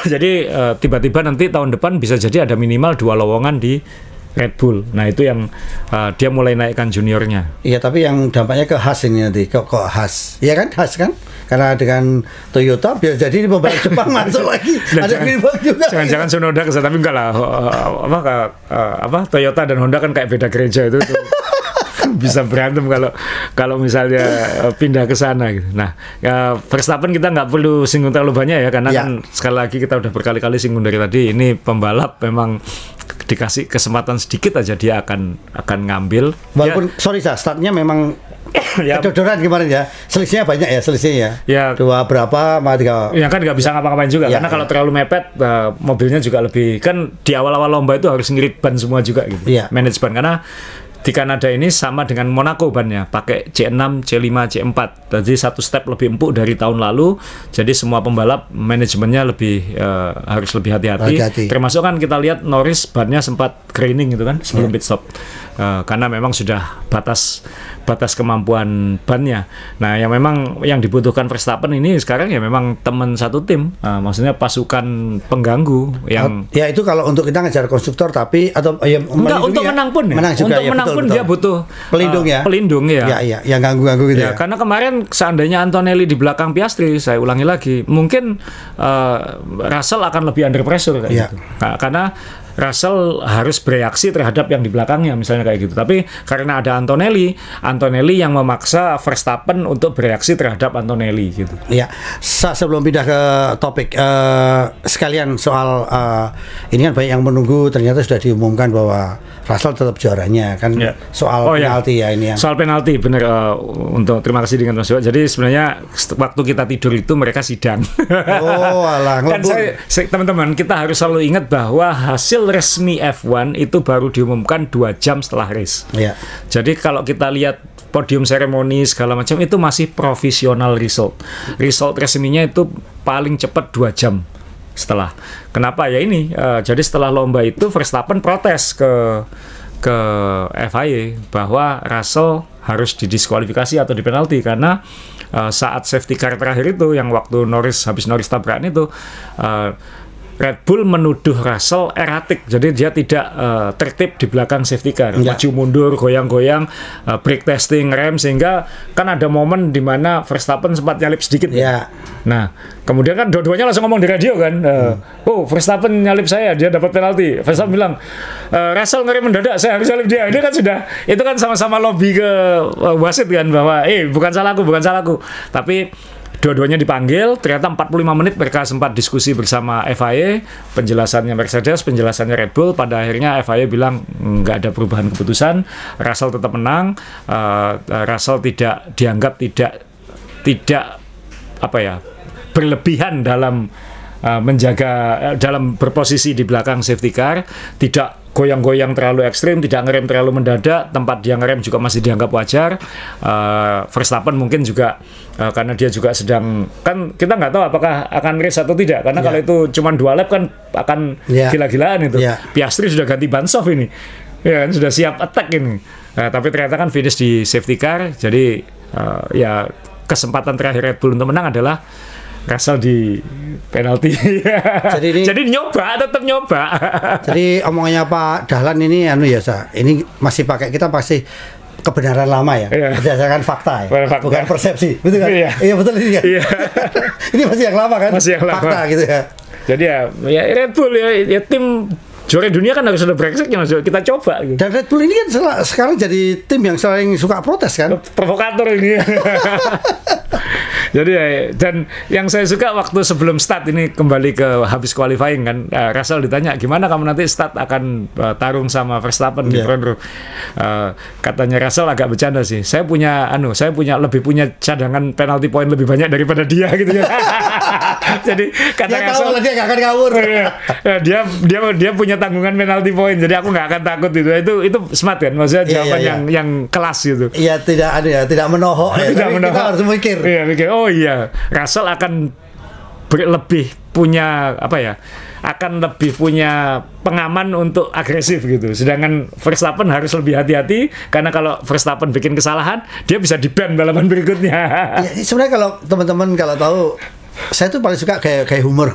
Jadi tiba-tiba nanti tahun depan bisa jadi ada minimal 2 lowongan di Red Bull. Nah itu yang dia mulai naikkan juniornya. Iya, tapi yang dampaknya ke Haas ini nanti, kok Haas, iya kan, Haas kan, karena dengan Toyota biar jadi ini pembalap Jepang masuk lagi, ada Greenberg juga. Jangan-jangan Tsunoda ke sana, tapi enggak lah. Toyota dan Honda kan kayak beda gereja itu. Bisa berantem kalau misalnya pindah ke sana gitu. Nah, Verstappen kita nggak perlu singgung terlalu banyak ya, karena kan sekali lagi kita udah berkali-kali singgung dari tadi, ini pembalap memang dikasih kesempatan sedikit aja dia akan ngambil. Walaupun sorry startnya memang kedodoran kemarin ya, selisihnya banyak ya, ya 2 berapa sama 3. Ya kan nggak bisa ngapa-ngapain juga karena kalau terlalu mepet mobilnya juga lebih, kan di awal-awal lomba itu harus ngirit ban semua juga gitu. Manage ban, karena di Kanada ini sama dengan Monaco bannya, pakai C6, C5, C4. Jadi 1 step lebih empuk dari tahun lalu. Jadi semua pembalap manajemennya harus lebih hati-hati. Termasuk kan kita lihat Norris bannya sempat graining gitu kan sebelum pit stop. Karena memang sudah batas kemampuan bannya. Nah, yang dibutuhkan Verstappen ini sekarang ya memang teman satu tim, maksudnya pasukan pengganggu yang ya itu kalau untuk kita ngejar konstruktor, tapi atau ya enggak, untuk menang pun ya. Untuk menang pun dia butuh pelindung ya. Ya, yang ganggu-ganggu gitu ya. Karena kemarin seandainya Antonelli di belakang Piastri, saya ulangi lagi, mungkin Russell akan lebih under pressure kayak gitu. Nah, karena Russell harus bereaksi terhadap yang di belakangnya misalnya kayak gitu. Tapi karena ada Antonelli yang memaksa Verstappen untuk bereaksi terhadap Antonelli gitu. Iya. Sebelum pindah ke topik sekalian soal ini kan banyak yang menunggu, ternyata sudah diumumkan bahwa Russell tetap juaranya kan. Soal penalti ya ini yang. Soal penalti benar, untuk terima kasih dengan Mas Iwa. Jadi sebenarnya waktu kita tidur itu mereka sidang. Oh, alah. Kan teman-teman, kita harus selalu ingat bahwa hasil resmi F1 itu baru diumumkan 2 jam setelah race. Jadi kalau kita lihat podium seremoni segala macam itu masih provisional result. Result resminya itu paling cepat 2 jam setelah. Kenapa ya ini? Jadi setelah lomba itu Verstappen protes ke FIA bahwa Russell harus didiskualifikasi atau dipenalti karena saat safety car terakhir itu yang waktu habis Norris tabrakan itu Red Bull menuduh Russell eratik, jadi dia tidak tertib di belakang safety car, maju mundur, goyang-goyang, brake testing, rem, sehingga kan ada momen di mana Verstappen sempat nyalip sedikit. Nah, kemudian kan dua-duanya langsung ngomong di radio kan, oh Verstappen nyalip saya, dia dapat penalti. Verstappen bilang, Russell ngerem mendadak, saya harus nyalip dia. Ini kan itu kan sama-sama lobby ke wasit kan, bahwa bukan salahku. Tapi dua-duanya dipanggil, ternyata 45 menit mereka sempat diskusi bersama FIA, penjelasannya Mercedes, penjelasannya Red Bull, pada akhirnya FIA bilang nggak ada perubahan keputusan, Russell tetap menang, Russell dianggap tidak berlebihan dalam dalam berposisi di belakang safety car, tidak goyang-goyang terlalu ekstrim, tidak ngerem terlalu mendadak, tempat dia ngerem juga masih dianggap wajar. Verstappen mungkin juga karena dia juga sedang, kan kita nggak tahu apakah akan race atau tidak, karena kalau itu cuma 2 lap kan akan gila-gilaan itu. Piastri sudah ganti ban soft ini, ya kan, sudah siap attack ini. Tapi ternyata kan finish di safety car, jadi ya kesempatan terakhir Red Bull untuk menang adalah Russell di penalti. Jadi tetap nyoba. Jadi omongannya Pak Dahlan ini ini masih kita pasti kebenaran lama ya, berdasarkan fakta ya, bukan persepsi, betul kan? Iya betul ini kan. Ini masih yang lama kan? Masih yang lama. Fakta gitu ya. Jadi ya Red Bull ya tim juara dunia kan harus ada breakseknya, kita coba gitu. Dan Red Bull ini kan sekarang jadi tim yang sering suka protes kan? Provokator ini. Jadi dan yang saya suka waktu sebelum start ini, kembali ke habis qualifying kan, Russell ditanya gimana kamu nanti start akan tarung sama Verstappen di front row. Katanya Russell agak bercanda sih, saya punya lebih punya cadangan penalti point lebih banyak daripada dia gitu ya. Jadi kata Russell dia nggak akan ngawur. Dia punya tanggungan penalti point, jadi aku nggak akan takut itu smart kan, maksudnya jawaban yang kelas gitu. Iya, tidak menohok ya. Kita harus mikir. Mikir. Oh iya, Russell akan lebih punya akan lebih punya pengaman untuk agresif gitu. Sedangkan Verstappen harus lebih hati-hati, karena kalau Verstappen bikin kesalahan, dia bisa di-ban balapan berikutnya. Ya, sebenarnya kalau teman-teman tahu Saya tuh paling suka kayak humor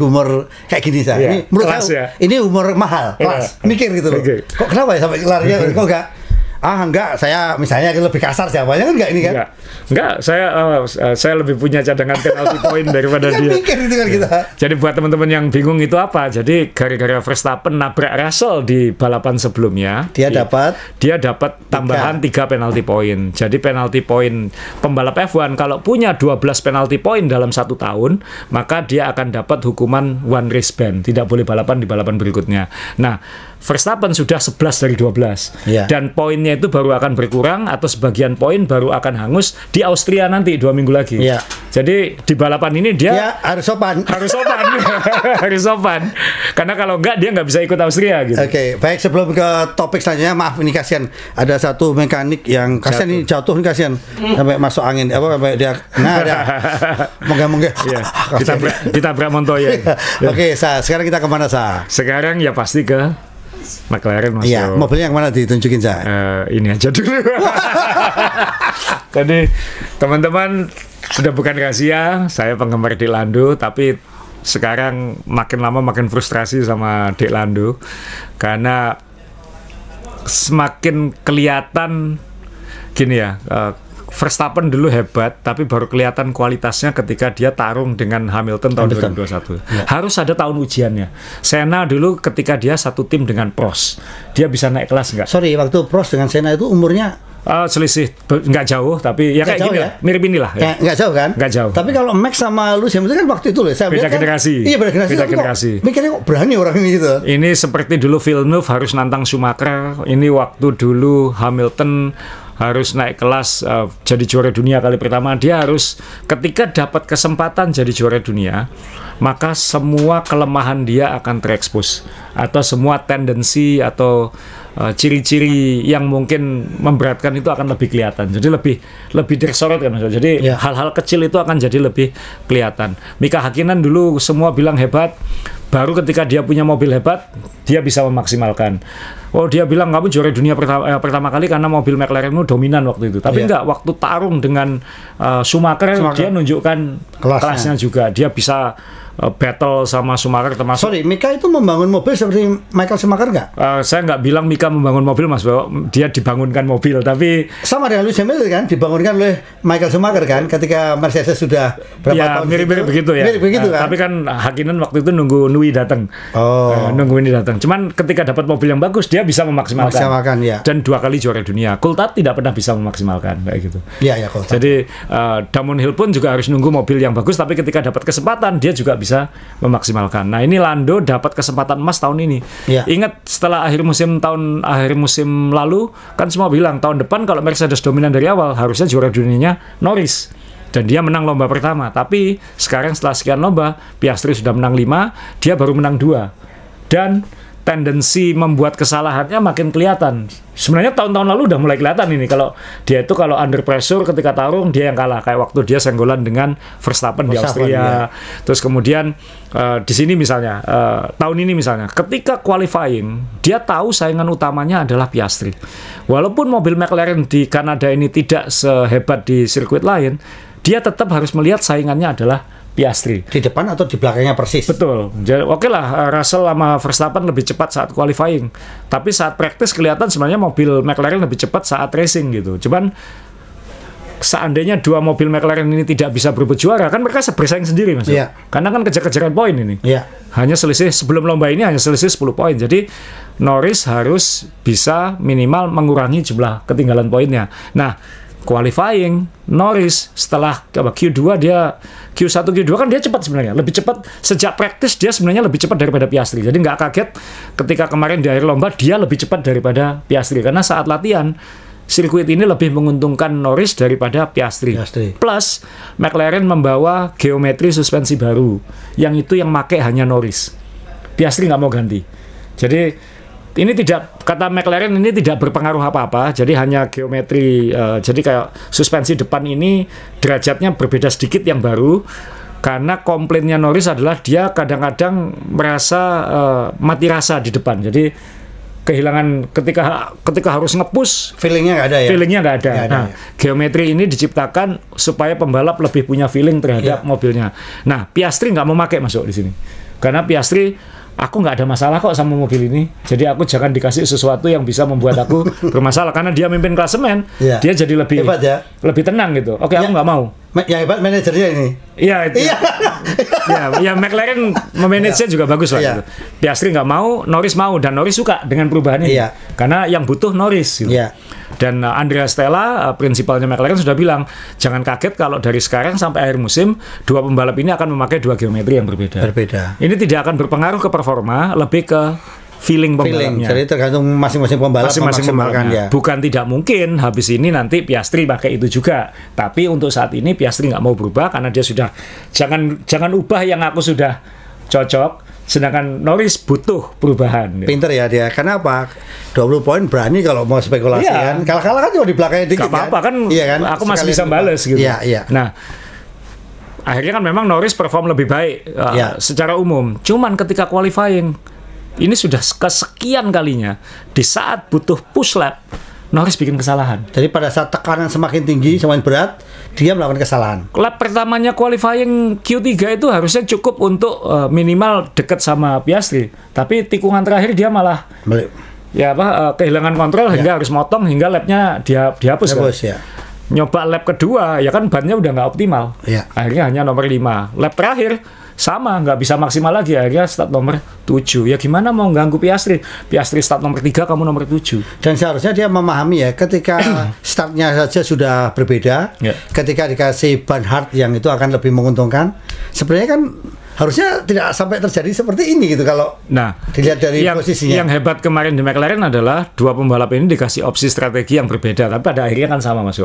kayak gini saya. Iya, Ini menurut kelas saya ya. ini humor mahal, kelas. Mikir gitu loh. Mikir. Kok kenapa ya sampai larinya kok enggak? Enggak, saya misalnya lebih kasar siapanya kan enggak ini kan? Enggak, saya lebih punya cadangan penalti point daripada dia. Mikir itu kan kita. Jadi buat teman-teman yang bingung itu apa? Jadi gara-gara Verstappen nabrak Russell di balapan sebelumnya, Dia dapat tambahan 3 penalti point. Jadi penalti point pembalap F1 kalau punya 12 penalti point dalam 1 tahun, maka dia akan dapat hukuman one race ban, tidak boleh balapan di balapan berikutnya. Nah, Verstappen sudah 11 dari 12. Iya. Dan poinnya itu baru akan berkurang atau sebagian poin baru akan hangus di Austria nanti 2 minggu lagi. Iya. Jadi di balapan ini dia harus sopan. harus sopan. Harus sopan. Karena kalau enggak dia nggak bisa ikut Austria gitu. Oke, baik, sebelum ke topik selanjutnya, maaf ini kasihan ada satu mekanik yang kasihan ini jatuh nih, kasihan sampai masuk angin sampai dia ada moga-moga Iya. Ditabrak Montoya. Oke, sekarang kita kemana Sekarang ya pasti ke McLaren, Mas. Iya, mobilnya yang mana ditunjukin Ini aja dulu. Jadi teman-teman, sudah bukan rahasia, saya penggemar Dek Lando, tapi sekarang makin lama makin frustrasi sama Dek Lando karena semakin kelihatan gini ya. Verstappen dulu hebat, tapi baru kelihatan kualitasnya ketika dia tarung dengan Hamilton tahun 2021. Ya. Harus ada tahun ujiannya. Senna dulu ketika dia satu tim dengan Prost, dia bisa naik kelas nggak? Sorry, waktu Prost dengan Senna itu umurnya selisih nggak jauh, tapi ya kayak gini lah, mirip inilah. Ya. Nggak jauh kan? Nggak jauh. Tapi kalau Max sama Lewis Hamilton kan waktu itu loh, saya beda generasi. Iya, beda generasi. Mikirnya kok berani orang ini gitu. Ini seperti dulu Villeneuve harus nantang Schumacher. Ini waktu dulu Hamilton harus naik kelas jadi juara dunia kali pertama. Dia harus ketika dapat kesempatan jadi juara dunia, maka semua kelemahan dia akan terekspos, atau semua tendensi atau ciri-ciri yang mungkin memberatkan itu akan lebih kelihatan. Jadi lebih disorot kan. Jadi hal-hal kecil itu akan jadi lebih kelihatan. Mika Hakkinen dulu semua bilang hebat, baru ketika dia punya mobil hebat dia bisa memaksimalkan. Oh, dia bilang kamu juara dunia pertama kali karena mobil McLaren itu dominan waktu itu. Tapi enggak, waktu tarung dengan Schumacher dia nunjukkan kelasnya juga. Dia bisa battle sama Schumacher termasuk. Sorry, Mika itu membangun mobil seperti Michael Schumacher nggak? Saya nggak bilang Mika membangun mobil, Mas, bahwa dia dibangunkan mobil, tapi sama dengan Lewis Hamilton kan, dibangunkan oleh Michael Schumacher kan, ketika Mercedes sudah berapa tahun mirip-mirip begitu ya. Mirip begitu kan. Tapi kan Hakkinen waktu itu nunggu Nui datang. Nunggu ini datang. Cuman ketika dapat mobil yang bagus, dia bisa memaksimalkan. Ya. Dan 2 kali juara dunia. Coulthard tidak pernah bisa memaksimalkan kayak gitu. Iya, Coulthard. Jadi Damon Hill pun juga harus nunggu mobil yang bagus, tapi ketika dapat kesempatan dia juga bisa memaksimalkan. Nah, ini Lando dapat kesempatan emas tahun ini. Ya. Ingat setelah akhir musim lalu kan semua bilang tahun depan kalau Mercedes dominan dari awal harusnya juara dunianya Norris. Dan dia menang lomba pertama. Tapi sekarang setelah sekian lomba, Piastri sudah menang 5, dia baru menang 2. Dan tendensi membuat kesalahannya makin kelihatan. Sebenarnya tahun-tahun lalu udah mulai kelihatan ini kalau dia itu kalau under pressure ketika tarung dia yang kalah, kayak waktu dia senggolan dengan Verstappen di Austria. Ya. Terus kemudian di sini misalnya tahun ini misalnya ketika qualifying dia tahu saingan utamanya adalah Piastri. Walaupun mobil McLaren di Kanada ini tidak sehebat di sirkuit lain, dia tetap harus melihat saingannya adalah Piastri. Di depan atau di belakangnya persis. Betul. Jadi oke lah, Russell sama Verstappen lebih cepat saat qualifying. Tapi saat praktis kelihatan sebenarnya mobil McLaren lebih cepat saat racing gitu. Cuman seandainya 2 mobil McLaren ini tidak bisa berebut juara, kan mereka bersaing sendiri, Mas. Yeah. Karena kan kejar-kejaran poin ini. Yeah. Hanya selisih sebelum lomba ini hanya selisih 10 poin. Jadi Norris harus bisa minimal mengurangi jumlah ketinggalan poinnya. Nah, qualifying Norris setelah Q2 dia Q1 Q2 kan dia cepat sebenarnya, lebih cepat sejak praktis dia sebenarnya lebih cepat daripada Piastri. Jadi nggak kaget ketika kemarin di akhir lomba dia lebih cepat daripada Piastri karena saat latihan sirkuit ini lebih menguntungkan Norris daripada Piastri. Plus McLaren membawa geometri suspensi baru yang itu yang pakai hanya Norris. Piastri nggak mau ganti. Jadi ini tidak, kata McLaren ini tidak berpengaruh apa-apa, jadi hanya geometri, jadi kayak suspensi depan ini derajatnya berbeda sedikit yang baru, karena komplainnya Norris adalah dia kadang-kadang merasa mati rasa di depan, jadi kehilangan ketika harus nge-push, feelingnya nggak ada ya. Feelingnya nggak ada. Nggak ada, Nah, ya. geometri ini diciptakan supaya pembalap lebih punya feeling terhadap mobilnya. Nah, Piastri nggak mau pakai masuk di sini, karena Piastri, aku nggak ada masalah kok sama mobil ini. Jadi aku jangan dikasih sesuatu yang bisa membuat aku bermasalah, karena dia mimpin klasemen, dia jadi lebih hebat ya, lebih tenang gitu. Oke, aku nggak mau. Yang hebat manajernya ini. Iya, itu. Ya, McLaren memanage-nya juga bagus lah. Gitu. Piastri nggak mau, Norris mau, dan Norris suka dengan perubahan ini. Karena yang butuh Norris. Gitu. Dan Andrea Stella, prinsipalnya McLaren, sudah bilang, jangan kaget kalau dari sekarang sampai akhir musim, dua pembalap ini akan memakai dua geometri yang berbeda. Ini tidak akan berpengaruh ke performa, lebih ke feeling pembalapnya. Jadi tergantung masing-masing pembalap memaksimalkan ya. Bukan tidak mungkin habis ini nanti Piastri pakai itu juga. Tapi untuk saat ini Piastri nggak mau berubah karena dia sudah jangan ubah yang aku sudah cocok. Sedangkan Norris butuh perubahan. Pinter ya dia. Karena apa? 20 poin berani kalau mau spekulasi kan. Kalah-kalah kan cuma di belakangnya dikit. Gak apa-apa kan. Iya kan? Aku masih bisa bales gitu. Iya. Nah, akhirnya kan memang Norris perform lebih baik secara umum. Cuman ketika qualifying, ini sudah kesekian kalinya di saat butuh push lap, Norris bikin kesalahan. Jadi pada saat tekanan semakin tinggi, semakin berat, dia melakukan kesalahan. Lap pertamanya qualifying Q3 itu harusnya cukup untuk minimal dekat sama Piastri. Tapi tikungan terakhir dia malah kehilangan kontrol hingga harus motong hingga lapnya dihapus kan? Ya. Nyoba lap kedua, ya kan bannya udah nggak optimal. Akhirnya hanya nomor 5. Lap terakhir sama, nggak bisa maksimal lagi, akhirnya start nomor 7. Ya gimana mau ganggu Piastri? Piastri start nomor 3, kamu nomor 7. Dan seharusnya dia memahami ya, ketika startnya saja sudah berbeda, ketika dikasih ban hard yang itu akan lebih menguntungkan, sebenarnya kan harusnya tidak sampai terjadi seperti ini gitu kalau dilihat dari posisinya. Yang hebat kemarin di McLaren adalah dua pembalap ini dikasih opsi strategi yang berbeda, tapi pada akhirnya kan sama Mas.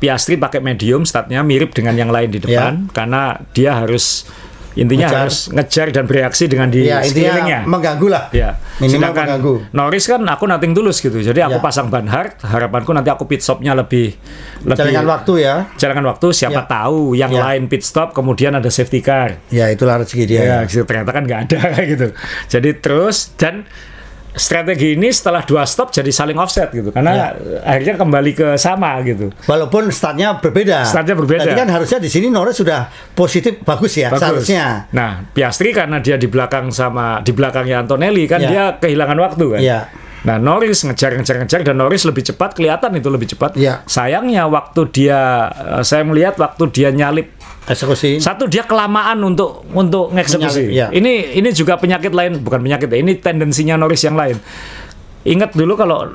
Piastri pakai medium, startnya mirip dengan yang lain di depan, karena dia harus harus ngejar dan bereaksi dengan di sekelilingnya. Mengganggu lah. Sedangkan mengganggu. Norris kan aku nothing tulus gitu. Jadi aku pasang ban hard, harapanku nanti aku pit stopnya lebih jalankan waktu ya. Jalankan waktu, siapa tahu yang lain pit stop kemudian ada safety car. Ya itulah rezeki dia. Ternyata kan nggak ada kayak gitu. Jadi terus dan strategi ini setelah 2 stop jadi saling offset gitu, karena akhirnya kembali ke sama gitu. Walaupun startnya berbeda. Berarti kan harusnya di sini Norris sudah positif bagus ya seharusnya. Nah, Piastri karena dia di belakangnya Antonelli kan dia kehilangan waktu kan. Nah, Norris ngejar dan Norris lebih cepat, kelihatan itu lebih cepat. Sayangnya waktu saya melihat waktu dia nyalip eksekusi. Satu, dia kelamaan untuk ngeksekusi. Ini juga penyakit lain, bukan penyakit ya. Ini tendensinya Norris yang lain. Ingat dulu kalau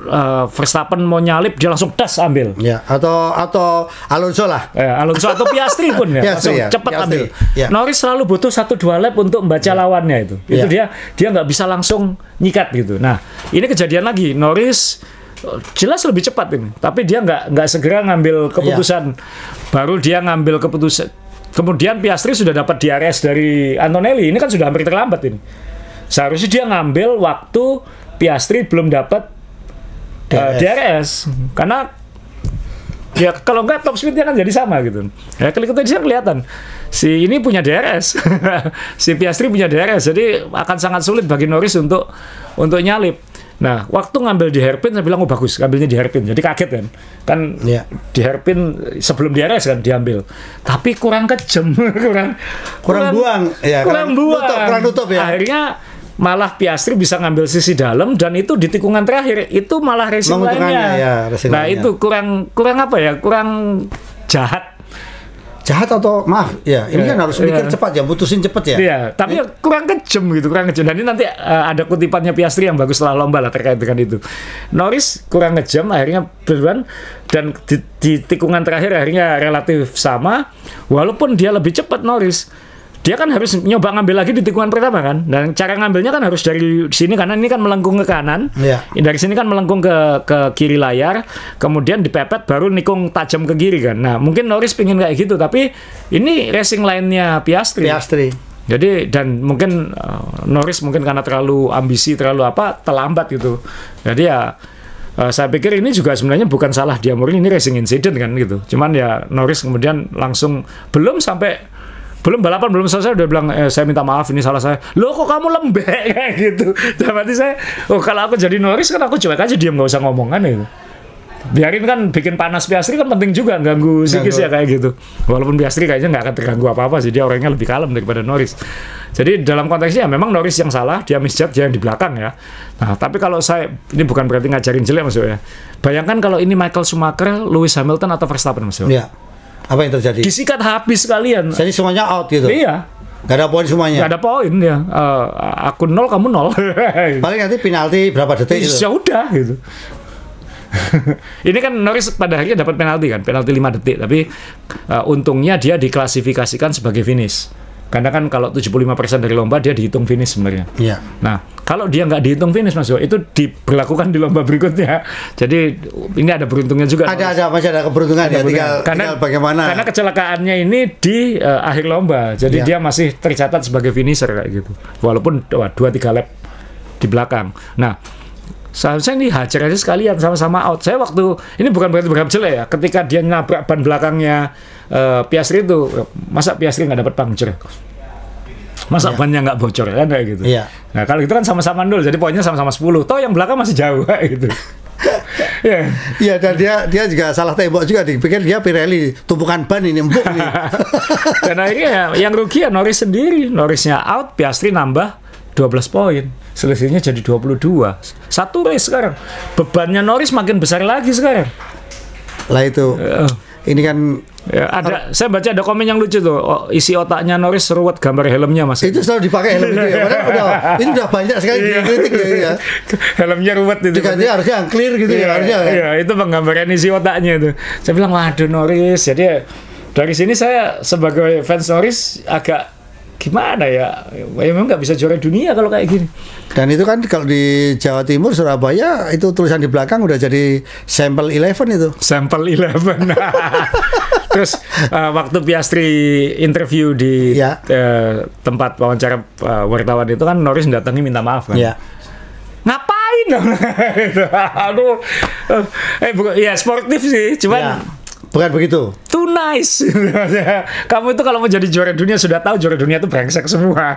Verstappen mau nyalip dia langsung das ambil. Atau Alonso lah. Alonso atau Piastri pun langsung cepat ambil. Norris selalu butuh 1-2 lap untuk membaca lawannya itu. Itu dia nggak bisa langsung nyikat gitu. Nah, ini kejadian lagi. Norris jelas lebih cepat ini, tapi dia nggak segera ngambil keputusan. Baru dia ngambil keputusan. Kemudian Piastri sudah dapat DRS dari Antonelli. Ini kan sudah hampir terlambat ini. Seharusnya dia ngambil waktu Piastri belum dapat DRS. Karena ya kalau nggak top speednya kan jadi sama gitu. Ya klik itu kelihatan. Si ini punya DRS. Si Piastri punya DRS. Jadi akan sangat sulit bagi Norris untuk nyalip. Nah, waktu ngambil di hairpin, saya bilang, oh bagus, ngambilnya di hairpin. Jadi kaget kan di hairpin sebelum DRS kan diambil. Tapi kurang kejam, kurang buang, kurang nutup ya. Akhirnya malah Piastri bisa ngambil sisi dalam dan itu di tikungan terakhir itu malah racing lainnya. Nah itu kurang apa ya? Kurang jahat atau maaf ini kan harus mikir cepat ya, putusin cepat ya. Tapi kurang kejam gitu, kurang kejam. Dan ini nanti ada kutipannya Piastri yang bagus setelah lomba lah terkait dengan itu. Norris kurang kejam, akhirnya berduan dan di tikungan terakhir akhirnya relatif sama, walaupun dia lebih cepat Norris. Dia kan harus nyoba ngambil lagi di tikungan pertama kan, dan cara ngambilnya kan harus dari sini karena ini kan melengkung ke kanan, dari sini kan melengkung ke kiri layar, kemudian dipepet baru nikung tajam ke kiri kan. Nah mungkin Norris pingin kayak gitu, tapi ini racing line-nya Piastri. Jadi dan mungkin Norris mungkin karena terlalu ambisi, terlalu terlambat gitu. Jadi saya pikir ini juga sebenarnya bukan salah dia murni, ini racing incident kan gitu. Cuman ya Norris kemudian langsung belum sampai balapan belum selesai udah bilang saya minta maaf ini salah saya. Loh kok kamu lembek kayak gitu. Berarti saya kalau aku jadi Norris kan aku cuek aja diam nggak usah ngomong kan itu. Biarin kan bikin panas Piastri kan penting juga ganggu psikis ya kayak gitu. Walaupun Piastri kayaknya nggak akan terganggu apa-apa sih, dia orangnya lebih kalem daripada Norris. Jadi dalam konteksnya memang Norris yang salah, dia misjudge, dia yang di belakang ya. Nah tapi kalau saya ini bukan berarti ngajarin jelek maksudnya. Bayangkan kalau ini Michael Schumacher, Lewis Hamilton atau Verstappen maksudnya. Iya. Apa yang terjadi? Disikat habis sekalian. Jadi semuanya out gitu. Iya. Gak ada poin semuanya. Gak ada poin ya. Aku 0, kamu 0. Paling nanti penalti berapa detik gitu. Ya udah gitu. Ini kan Norris pada akhirnya dapat penalti kan, penalti 5 detik. Tapi untungnya dia diklasifikasikan sebagai finish. Karena kan kalau 75% dari lomba dia dihitung finish sebenarnya. Iya. Nah, kalau dia nggak dihitung finish Mas Yo, itu diberlakukan di lomba berikutnya. Jadi ini ada beruntungnya juga. Masih ada keberuntungan ya, tinggal bagaimana. Karena kecelakaannya ini di akhir lomba. Jadi dia masih tercatat sebagai finisher kayak gitu. Walaupun 2-3 lap di belakang. Nah, seharusnya ini hajar aja sekalian sama-sama out. Saya waktu ini bukan berarti berharap jelek ya. Ketika dia nabrak ban belakangnya Piastri itu, masa Piastri nggak dapat puncture? Masa bannya nggak bocor kan kayak gitu? Iya. Nah kalau itu kan sama-sama 0, jadi poinnya sama-sama 10. Toh yang belakang masih jauh kayak gitu. Iya, dan dia juga salah tembok juga, dipikir dia Pirelli tumpukan ban ini empuk nih. Dan akhirnya yang rugi ya Norris sendiri. Norrisnya out, Piastri nambah 12 poin. Selisihnya jadi 22. Satu race sekarang. Bebannya Norris makin besar lagi sekarang. Lah itu. Ini kan ada, saya baca ada komen yang lucu tuh. Isi otaknya Norris ruwet gambar helmnya Mas. Itu selalu dipakai helm itu ya. Padahal ini udah banyak sekali dikritik ya. Helmnya ruwet itu. Diganti harusnya yang clear gitu ya harusnya. Iya, itu penggambaran isi otaknya itu. Saya bilang waduh Norris. Jadi dari sini saya sebagai fans Norris agak gimana ya memang nggak bisa juara dunia kalau kayak gini. Dan itu kan kalau di Jawa Timur, Surabaya, itu tulisan di belakang udah jadi sampel 11 itu. Sampel 11. Terus waktu Piastri interview di tempat wawancara wartawan itu kan Norris datangi minta maaf kan. Ya. Ngapain dong? Aduh. Ya sportif sih, cuman bukan begitu. Too nice. Kamu itu kalau mau jadi juara dunia sudah tahu juara dunia itu brengsek semua.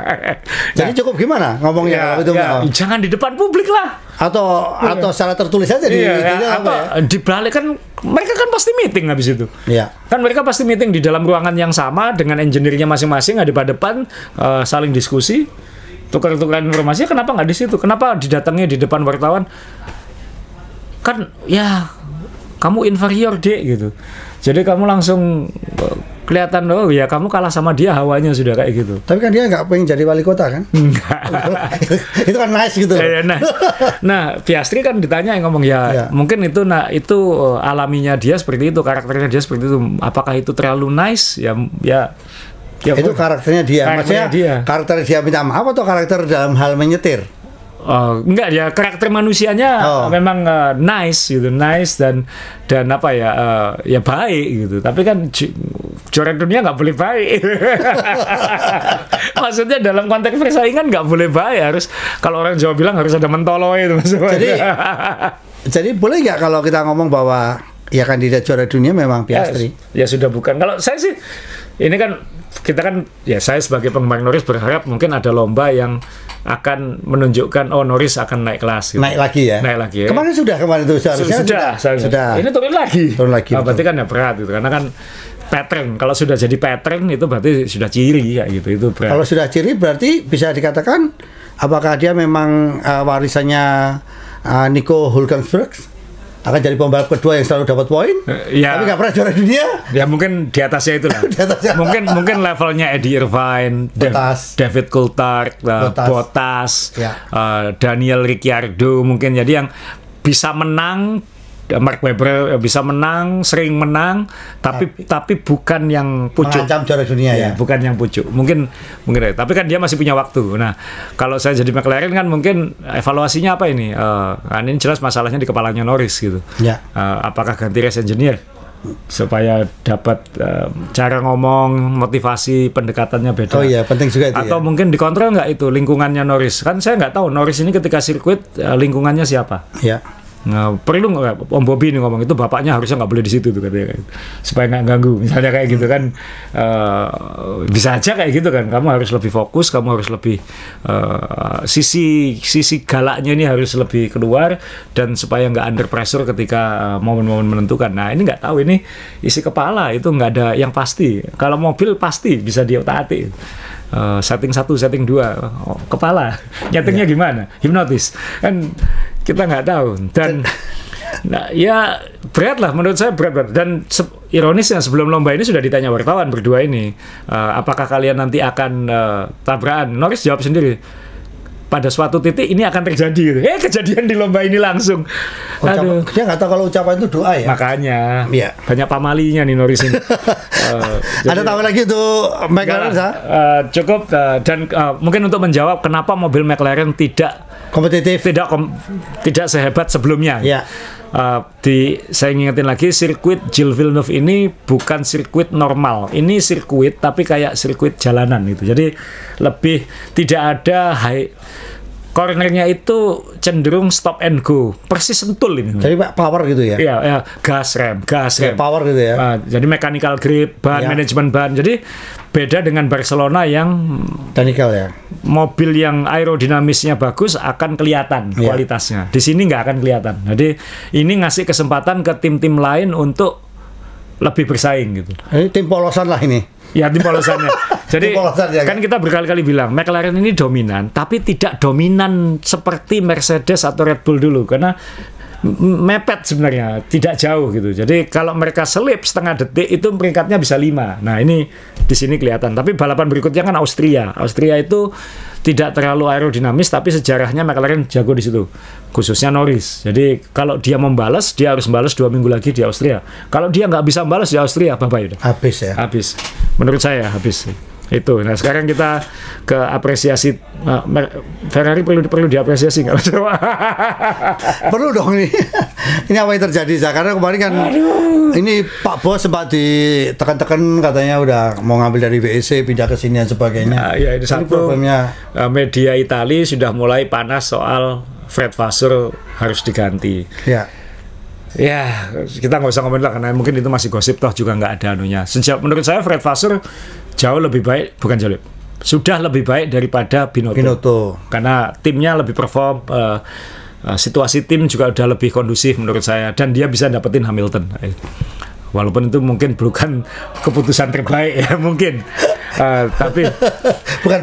Jadi cukup gimana ngomongnya kalau itu? Jangan di depan publik lah. Atau secara tertulis aja di balik kan mereka kan pasti meeting habis itu. Iya. Kan mereka pasti meeting di dalam ruangan yang sama dengan engineer-nya masing-masing, ada di depan saling diskusi, tukar-tukaran informasi. Kenapa nggak di situ? Kenapa didatangi di depan wartawan? Kan ya kamu inferior dek gitu. Jadi kamu langsung kelihatan oh ya kamu kalah sama dia, hawanya sudah kayak gitu. Tapi kan dia nggak pengen jadi wali kota kan? Itu kan nice gitu. Nah Piastri kan ditanya yang ngomong mungkin itu alaminya dia seperti itu, karakternya dia seperti itu. Apakah itu terlalu nice? Ya itu karakternya dia. Maksudnya karakter dia minta maaf atau karakter dalam hal menyetir? Enggak ya, karakter manusianya memang nice gitu, nice dan apa ya ya baik gitu. Tapi kan juara dunia nggak boleh baik. Maksudnya dalam konteks persaingan nggak boleh baik, harus kalau orang Jawa bilang harus ada mentolo itu maksudnya. Jadi boleh nggak kalau kita ngomong bahwa ya kandidat juara dunia memang Piastri? Ya sudah bukan. Kalau saya sih ini kan kita kan ya saya sebagai penggemar Norris berharap mungkin ada lomba yang akan menunjukkan Norris akan naik kelas gitu. Naik lagi ya. Kemarin itu sudah. Ini turun lagi. Berarti kan ya berat gitu karena kan pattern. Kalau sudah jadi pattern itu berarti sudah ciri ya gitu, itu berat. Kalau sudah ciri berarti bisa dikatakan apakah dia memang warisannya Nico Hülkenberg? Akan jadi pembalap kedua yang selalu dapat poin, tapi nggak pernah juara dunia. Ya mungkin di atasnya itu lah. mungkin levelnya Eddie Irvine, David Coulthard, Bottas, Daniel Ricciardo mungkin. Jadi yang bisa menang, Mark Webber bisa menang, sering menang, tapi bukan yang pucuk. Mengancam juara dunia ya. Bukan yang pucuk. Mungkin tapi kan dia masih punya waktu. Nah, kalau saya jadi McLaren kan mungkin evaluasinya apa ini? Ini jelas masalahnya di kepalanya Norris gitu. Ya. Apakah ganti race engineer supaya dapat cara ngomong, motivasi, pendekatannya beda. Oh iya, penting juga itu. Atau mungkin dikontrol nggak itu lingkungannya Norris? Kan saya nggak tahu Norris ini ketika sirkuit lingkungannya siapa. Iya. Nah, perlu nggak Om Bobby ini ngomong itu bapaknya harusnya nggak boleh di situ tuh katanya, supaya nggak ganggu misalnya kayak gitu kan. Bisa aja kayak gitu kan, kamu harus lebih fokus, kamu harus lebih sisi galaknya ini harus lebih keluar, dan supaya nggak under pressure ketika momen-momen menentukan. Nah ini nggak tahu, ini isi kepala, itu nggak ada yang pasti. Kalau mobil pasti bisa diotak-atik. Setting 1, setting 2, kepala nyetingnya gimana, hipnotis kan, kita nggak tahu. Dan nah, ya berat lah, menurut saya berat. Dan ironisnya sebelum lomba ini sudah ditanya wartawan berdua ini, apakah kalian nanti akan tabrakan. Norris jawab sendiri, pada suatu titik ini akan terjadi gitu. Kejadian di lomba ini langsung. Aduh. Dia nggak tahu kalau ucapan itu doa ya. Makanya banyak pamalinya nih Norris ini. Ada tahu lagi untuk McLaren? Cukup dan mungkin untuk menjawab kenapa mobil McLaren tidak kompetitif, tidak sehebat sebelumnya. Ya. Saya ngingetin lagi, sirkuit Gilles Villeneuve ini bukan sirkuit normal. Ini sirkuit tapi kayak sirkuit jalanan gitu. Jadi lebih tidak ada cornernya itu cenderung stop and go, persis sentul ini. Jadi power gitu ya? Iya, gas rem. Power gitu ya? Jadi mechanical grip, manajemen ban. Jadi beda dengan Barcelona yang technical ya. Mobil yang aerodinamisnya bagus akan kelihatan kualitasnya. Di sini nggak akan kelihatan. Jadi ini ngasih kesempatan ke tim-tim lain untuk lebih bersaing gitu. Ini tim polosan lah ini. Ya, tim polosannya. Jadi kan kita berkali-kali bilang McLaren ini dominan, tapi tidak dominan seperti Mercedes atau Red Bull dulu, karena mepet sebenarnya, tidak jauh gitu. Jadi kalau mereka selip setengah detik itu peringkatnya bisa 5. Nah ini di sini kelihatan. Tapi balapan berikutnya kan Austria. Austria itu tidak terlalu aerodinamis, tapi sejarahnya McLaren jago di situ, khususnya Norris. Jadi kalau dia membalas, dia harus membalas 2 minggu lagi di Austria. Kalau dia nggak bisa membalas di Austria, bye-bye udah. Habis ya. Habis. Menurut saya habis. Itu. Nah sekarang kita ke apresiasi. Ferrari perlu diapresiasi nggak? Perlu dong ini. Ini apa yang terjadi? Karena kemarin kan ini Pak Bos sempat ditekan-tekan katanya udah mau ngambil dari WEC pindah ke sini dan sebagainya. Ya ini satu problemnya. Media Italia sudah mulai panas soal Fred Vasseur harus diganti. Ya, kita nggak usah ngomongin lah karena mungkin itu masih gosip, toh juga nggak ada anunya. Menurut saya Fred Vasseur jauh lebih baik, sudah lebih baik daripada Binotto. Karena timnya lebih perform, situasi tim juga udah lebih kondusif menurut saya, dan dia bisa dapetin Hamilton. Walaupun itu mungkin bukan keputusan terbaik ya mungkin. Tapi bukan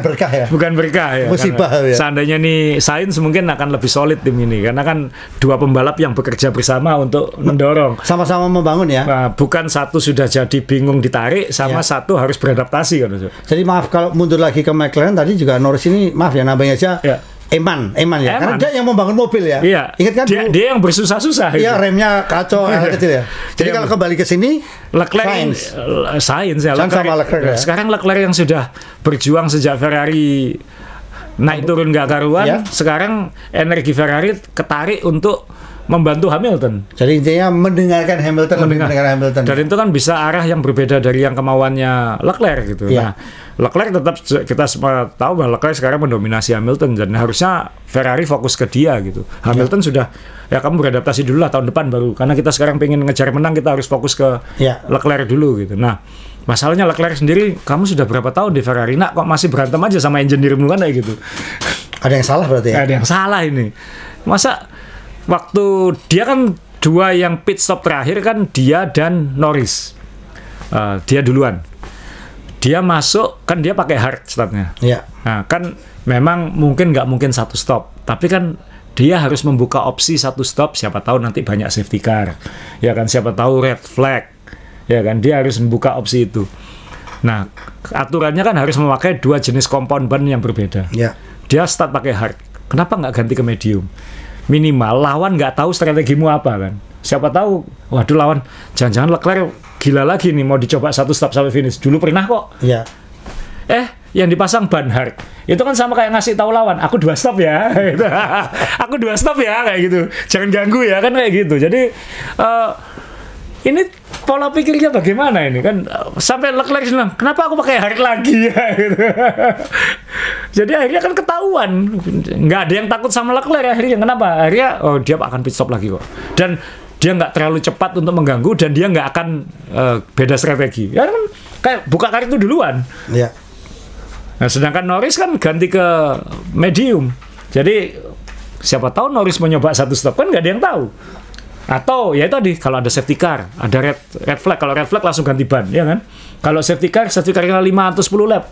berkah ya, musibah ya. Seandainya nih Sainz mungkin akan lebih solid tim ini, karena kan 2 pembalap yang bekerja bersama untuk mendorong, sama-sama membangun ya. Bukan satu sudah jadi bingung ditarik, sama satu harus beradaptasi kan. Jadi maaf kalau mundur lagi ke McLaren tadi juga, Norris ini maaf ya namanya aja Eman ya. Karena dia yang membangun mobil ya. Iya. Ingat kan dia yang bersusah-susah. Iya, remnya kacau kecil ya. Jadi kalau kembali ke sini, Sainz ya. Sekarang Leclerc yang sudah berjuang sejak Ferrari naik turun nggak karuan, sekarang energi Ferrari ketarik untuk membantu Hamilton. Jadi intinya mendengarkan Hamilton. Dan itu kan bisa arah yang berbeda dari yang kemauannya Leclerc gitu. Nah, Leclerc tetap, kita semua tahu bahwa Leclerc sekarang mendominasi Hamilton, dan harusnya Ferrari fokus ke dia gitu. Hamilton sudah, ya kamu beradaptasi dulu lah tahun depan baru, karena kita sekarang pengen ngejar menang, kita harus fokus ke Leclerc dulu gitu. Nah, masalahnya Leclerc sendiri, kamu sudah berapa tahun di Ferrari, nak kok masih berantem aja sama engineer-mu kan kayak gitu. Ada yang salah berarti ya? Ada yang salah ini. Masa waktu dia kan 2 yang pit stop terakhir kan dia dan Norris. Dia duluan. Dia masuk kan dia pakai hard startnya. Nah kan memang nggak mungkin 1 stop, tapi kan dia harus membuka opsi 1 stop, siapa tahu nanti banyak safety car, ya kan, siapa tahu red flag, ya kan, dia harus membuka opsi itu. Nah aturannya kan harus memakai 2 jenis compound ban yang berbeda. Dia start pakai hard, kenapa nggak ganti ke medium? Minimal lawan nggak tahu strategimu apa kan. Siapa tahu, waduh lawan jangan-jangan Leclerc gila lagi nih mau dicoba 1 stop sampai finish. Dulu pernah kok. Yang dipasang ban hard itu kan sama kayak ngasih tahu lawan, aku 2 stop ya. Aku 2 stop ya kayak gitu. Jangan ganggu ya kan kayak gitu. Jadi ini pola pikirnya bagaimana ini kan, sampai Leclerc bilang kenapa aku pakai hard lagi ya gitu. Jadi akhirnya kan ketahuan nggak ada yang takut sama Leclerc akhirnya. Kenapa? Akhirnya dia akan pit stop lagi kok, dan dia nggak terlalu cepat untuk mengganggu, dan dia nggak akan beda strategi ya kan, kayak buka kartu duluan ya. Nah, sedangkan Norris kan ganti ke medium, jadi siapa tahu Norris mau nyoba satu stop kan nggak ada yang tahu. Atau ya tadi kalau ada safety car, ada red flag, kalau red flag langsung ganti ban, ya kan? Kalau safety carnya 5 atau 10 lap,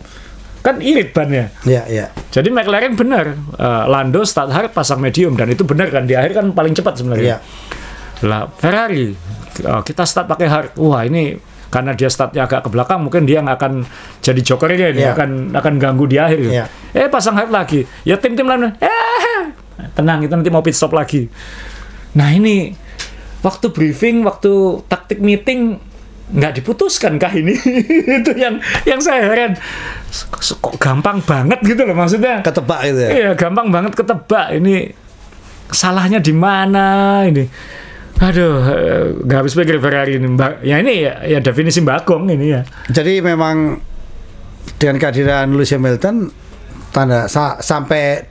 kan irit bannya. Iya, iya. Jadi McLaren benar, Lando start hard pasang medium, dan itu benar kan, di akhir kan paling cepat sebenarnya. Iya. Lah Ferrari kita start pakai hard, wah ini karena dia startnya agak ke belakang, mungkin dia nggak akan jadi jokernya ini, akan ganggu di akhir. Pasang hard lagi, ya tim-tim lain, tenang, itu nanti mau pit stop lagi. Nah ini waktu briefing, waktu taktik meeting nggak diputuskan kah ini? Itu yang saya heran. Kok gampang banget gitu loh, maksudnya. Ketebak gitu ya? Iya, gampang banget ketebak. Ini salahnya di mana ini? Aduh, nggak habis pikir Ferrari ini. Ya ini ya definisi bagong ini ya. Jadi memang dengan kehadiran Lewis Hamilton, sampai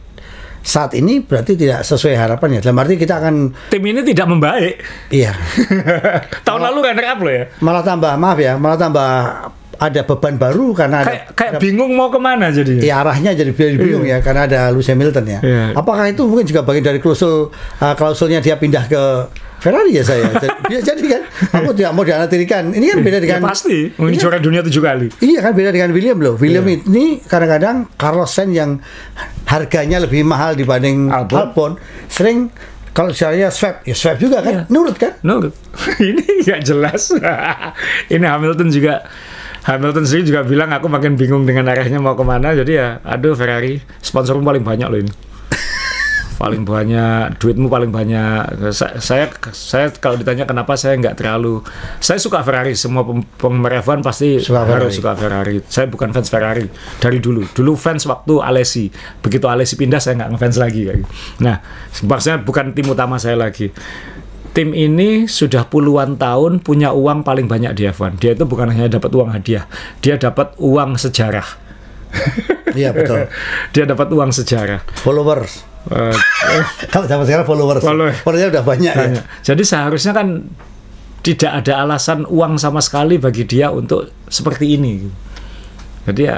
saat ini berarti tidak sesuai harapan ya. Dalam arti kita akan tim ini tidak membaik. Iya. Tahun lalu runner up loh ya. Malah tambah ada beban baru karena kayak bingung mau kemana jadi. Ya arahnya jadi bingung ya karena ada Lewis Hamilton ya. Apakah itu mungkin juga bagian dari klausulnya dia pindah ke Ferrari ya saya. Jadi kan aku tidak mau dianatirkan. Ini kan beda dengan pasti. Ini juara dunia 7 kali. Iya kan, beda dengan William loh. William ini kadang-kadang Carlos Sainz yang harganya lebih mahal dibanding Albon sering kalau saya swap juga kan, nurut kan? Nurut. Ini nggak jelas. Ini Hamilton sendiri juga bilang aku makin bingung dengan arahnya mau kemana. Jadi ya, aduh Ferrari sponsormu paling banyak loh ini. Paling banyak, duitmu paling banyak. Saya kalau ditanya kenapa saya nggak terlalu, saya suka Ferrari, semua penggemar F1 pasti harus suka Ferrari. Saya bukan fans Ferrari dari dulu fans waktu Alesi, begitu Alesi pindah saya nggak ngefans lagi. Nah, maksudnya bukan tim utama saya lagi. Tim ini sudah puluhan tahun punya uang paling banyak di F1. Dia itu bukan hanya dapat uang hadiah, dia dapat uang sejarah. Iya betul. Dia dapat uang sejarah. Followers. Kalau zaman sekarang followersnya udah banyak. Ya. Jadi seharusnya kan tidak ada alasan uang sama sekali bagi dia untuk seperti ini. Jadi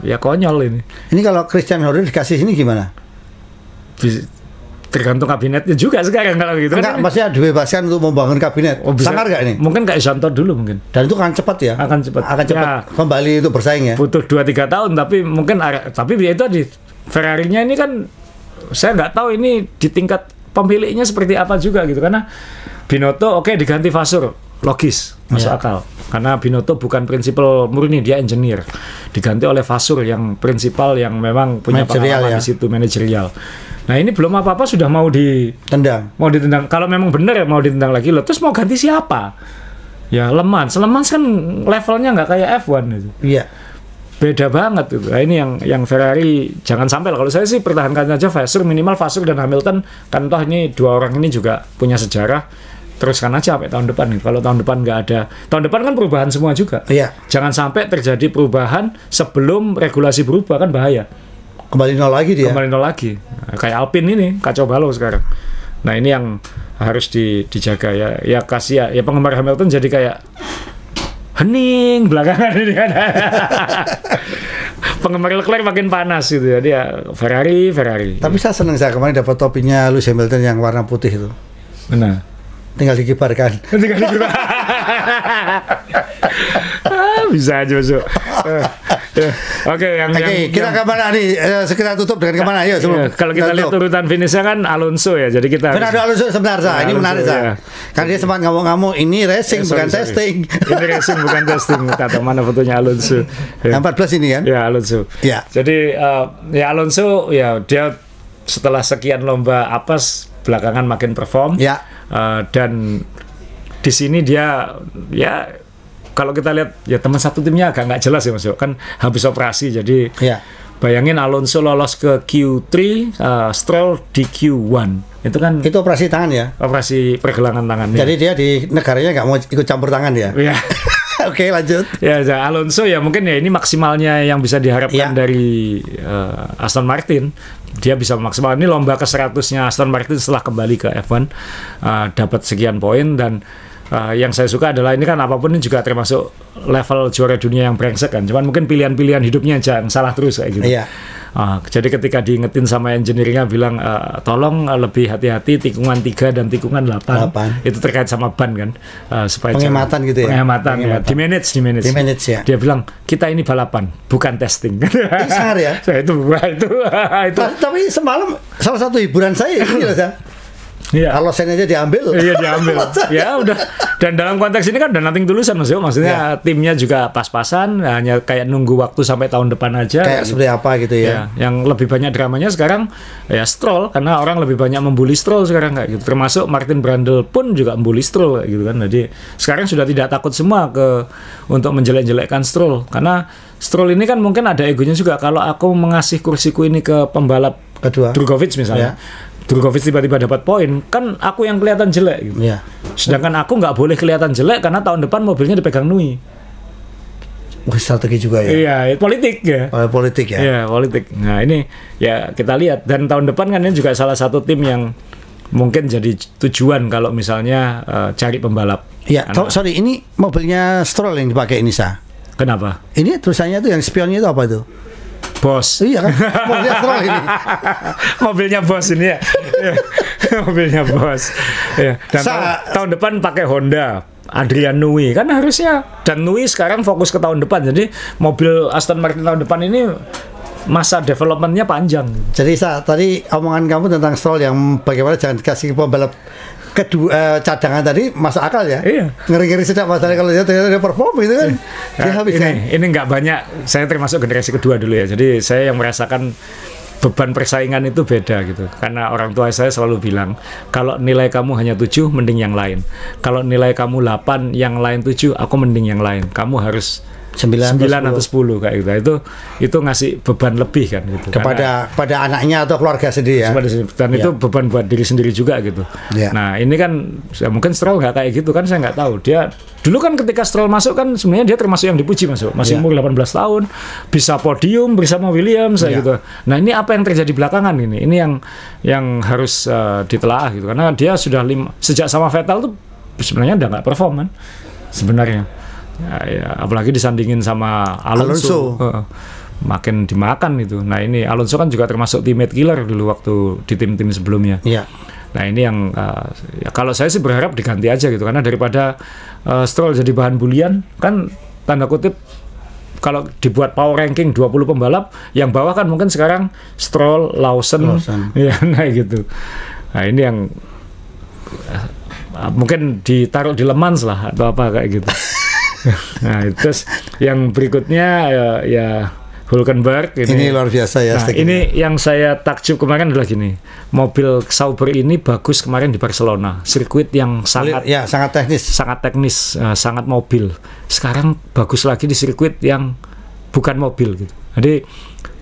ya konyol ini. Ini kalau Christian Horner dikasih ini gimana? Tergantung kabinetnya juga sekarang kalau gitu. Enggak, maksudnya dibebaskan untuk membangun kabinet. Sangar nggak ini? Mungkin kayak Jean Todt dulu mungkin. Dan itu akan cepat ya? Akan cepat ya, kembali untuk bersaing ya? Butuh 2-3 tahun, tapi mungkin itu di Ferrari-nya ini kan saya nggak tahu ini di tingkat pemiliknya seperti apa juga gitu, karena Binotto diganti Vasseur, logis, masuk akal, karena Binotto bukan prinsipal murni, dia engineer, diganti oleh Vasseur yang prinsipal, yang memang punya pengalaman di situ, manajerial. Nah ini belum apa-apa sudah mau ditendang. Kalau memang benar ya mau ditendang lagi loh, terus mau ganti siapa? Ya Le Mans kan levelnya nggak kayak F1 gitu. Iya. Beda banget itu. Nah, ini yang Ferrari jangan sampai lah. Kalau saya sih pertahankan aja Vasseur, minimal Vasseur dan Hamilton, kan toh ini dua orang ini juga punya sejarah. Teruskan aja sampai tahun depan nih. Kalau tahun depan nggak ada, tahun depan kan perubahan semua juga. Iya. Jangan sampai terjadi perubahan sebelum regulasi berubah, kan bahaya. Kembali nol lagi dia. Kembali nol lagi. Nah, kayak Alpine ini kacau balau sekarang. Nah ini yang harus dijaga ya. Ya kasih ya penggemar Hamilton jadi kayak hening belakangan ini kan. Penggemar Leclerc makin panas gitu ya. Dia Ferrari. Tapi saya senang kemarin dapat topinya Lewis Hamilton yang warna putih itu. Benar. Tinggal dikibarkan. Bisa aja masuk. Oke, kita kemana nih? Kita tutup dengan kemana? Ayo, kalau kita lihat urutan finishnya kan Alonso ya. Jadi kita Alonso sebentar sah. Ini menarik sah. Kan dia sempat ngamuk-ngamuk ini racing bukan testing. Ini racing bukan testing. Kata mana fotonya Alonso? Yang 14 ini kan? Ya Alonso. Ya. Jadi ya Alonso ya dia setelah sekian lomba apes belakangan makin perform. Ya. Dan di sini dia ya kalau kita lihat ya teman satu timnya agak nggak jelas ya Mas, kan habis operasi jadi bayangin Alonso lolos ke Q3, Stroll di Q1. Itu kan Itu operasi tangan ya? operasi pergelangan tangan. Jadi dia di negaranya nggak mau ikut campur tangan ya? ya. Oke, lanjut. Ya, Alonso ya mungkin ya ini maksimalnya yang bisa diharapkan Ya. dari Aston Martin. Dia bisa maksimal. Ini lomba ke-100-nya Aston Martin setelah kembali ke F1, dapat sekian poin. Dan yang saya suka adalah ini kan apapun ini juga termasuk level juara dunia yang brengsek kan. Cuman mungkin pilihan-pilihan hidupnya jangan salah terus kayak gitu. Iya. Jadi ketika diingetin sama engineer-nya bilang tolong lebih hati-hati tikungan 3 dan tikungan 8. Itu terkait sama ban kan, supaya Penghematan gitu ya? Penghematan. Ya. Di manage ya. Dia bilang kita ini balapan bukan testing. Ini sangar ya. itu. Tapi semalam salah satu hiburan saya ini loh, Sa. Iya. Kalau sen aja diambil. Iya, diambil. Ya udah. Dan dalam konteks ini kan udah nothing tulusan Mas Yo. Maksudnya timnya juga pas-pasan, hanya kayak nunggu waktu sampai tahun depan aja. Kayak seperti apa gitu ya. Yang lebih banyak dramanya sekarang ya Stroll, karena orang lebih banyak membuli Stroll sekarang kayak gitu. Termasuk Martin Brundle pun juga membuli Stroll kayak gitu kan. Jadi sekarang sudah tidak takut semua untuk menjelek-jelekkan Stroll, karena Stroll ini kan mungkin ada egonya juga. Kalau aku mengasih kursiku ini ke pembalap kedua, Drugovich misalnya. Drugovich tiba-tiba dapat poin, kan aku yang kelihatan jelek gitu. Iya. Sedangkan aku nggak boleh kelihatan jelek karena tahun depan mobilnya dipegang Nui. Strategi juga ya. Iya, politik ya. Politik ya. Iya, politik. Nah, ini ya kita lihat, dan tahun depan kan ini juga salah satu tim yang mungkin jadi tujuan kalau misalnya cari pembalap. Iya, sorry, ini mobilnya Stroll yang dipakai ini, Sa. Kenapa? Ini tulisannya itu yang spionnya itu apa itu? Bos. Iya kan? Mobilnya Stroll ini. Mobilnya bos ini ya. Mobilnya bos. Ya. Dan tahun depan pakai Honda. Adrian Nui kan harusnya, dan Nui sekarang fokus ke tahun depan. Jadi mobil Aston Martin tahun depan ini masa developmentnya panjang. Jadi tadi omongan kamu tentang Stroll yang bagaimana jangan dikasih pembalap kedua cadangan tadi masuk akal ya. Iya. Ngeri-ngeri sedap masalah kalau dia ternyata perform itu kan. Dia habis ini nggak banyak. Saya termasuk generasi kedua dulu ya. Jadi saya yang merasakan beban persaingan itu beda gitu. Karena orang tua saya selalu bilang, kalau nilai kamu hanya 7, mending yang lain. Kalau nilai kamu 8, yang lain 7, aku mending yang lain. Kamu harus 9 atau 10 kayak gitu. Itu ngasih beban lebih kan gitu. Kepada anaknya atau keluarga sendiri ya. Dan itu beban buat diri sendiri juga gitu. Nah, ini kan ya mungkin Stroll nggak kayak gitu kan, saya nggak tahu. Dia dulu kan ketika Stroll masuk kan sebenarnya dia termasuk yang dipuji masuk. Masih umur 18 tahun, bisa podium bersama Williams gitu. Nah, ini apa yang terjadi belakangan ini? Ini yang harus ditelaah gitu. Karena dia sudah sejak sama Vettel tuh sebenarnya udah nggak perform kan sebenarnya. Ya, apalagi disandingin sama Alonso. Makin dimakan itu. Nah, ini Alonso kan juga termasuk teammate killer dulu waktu di tim-tim sebelumnya. Iya. Nah, ini yang ya kalau saya sih berharap diganti aja gitu, karena daripada Stroll jadi bahan bulian kan, tanda kutip, kalau dibuat power ranking 20 pembalap, yang bawah kan mungkin sekarang Stroll, Lawson. Ya, nah gitu. Nah, ini yang mungkin ditaruh di Le Mans lah atau apa kayak gitu. Nah, terus yang berikutnya ya Hülkenberg ini luar biasa ya. Nah, ini yang saya takjub kemarin adalah gini, mobil Sauber ini bagus kemarin di Barcelona, sirkuit yang sangat teknis, sangat mobil. Sekarang bagus lagi di sirkuit yang bukan mobil gitu. Jadi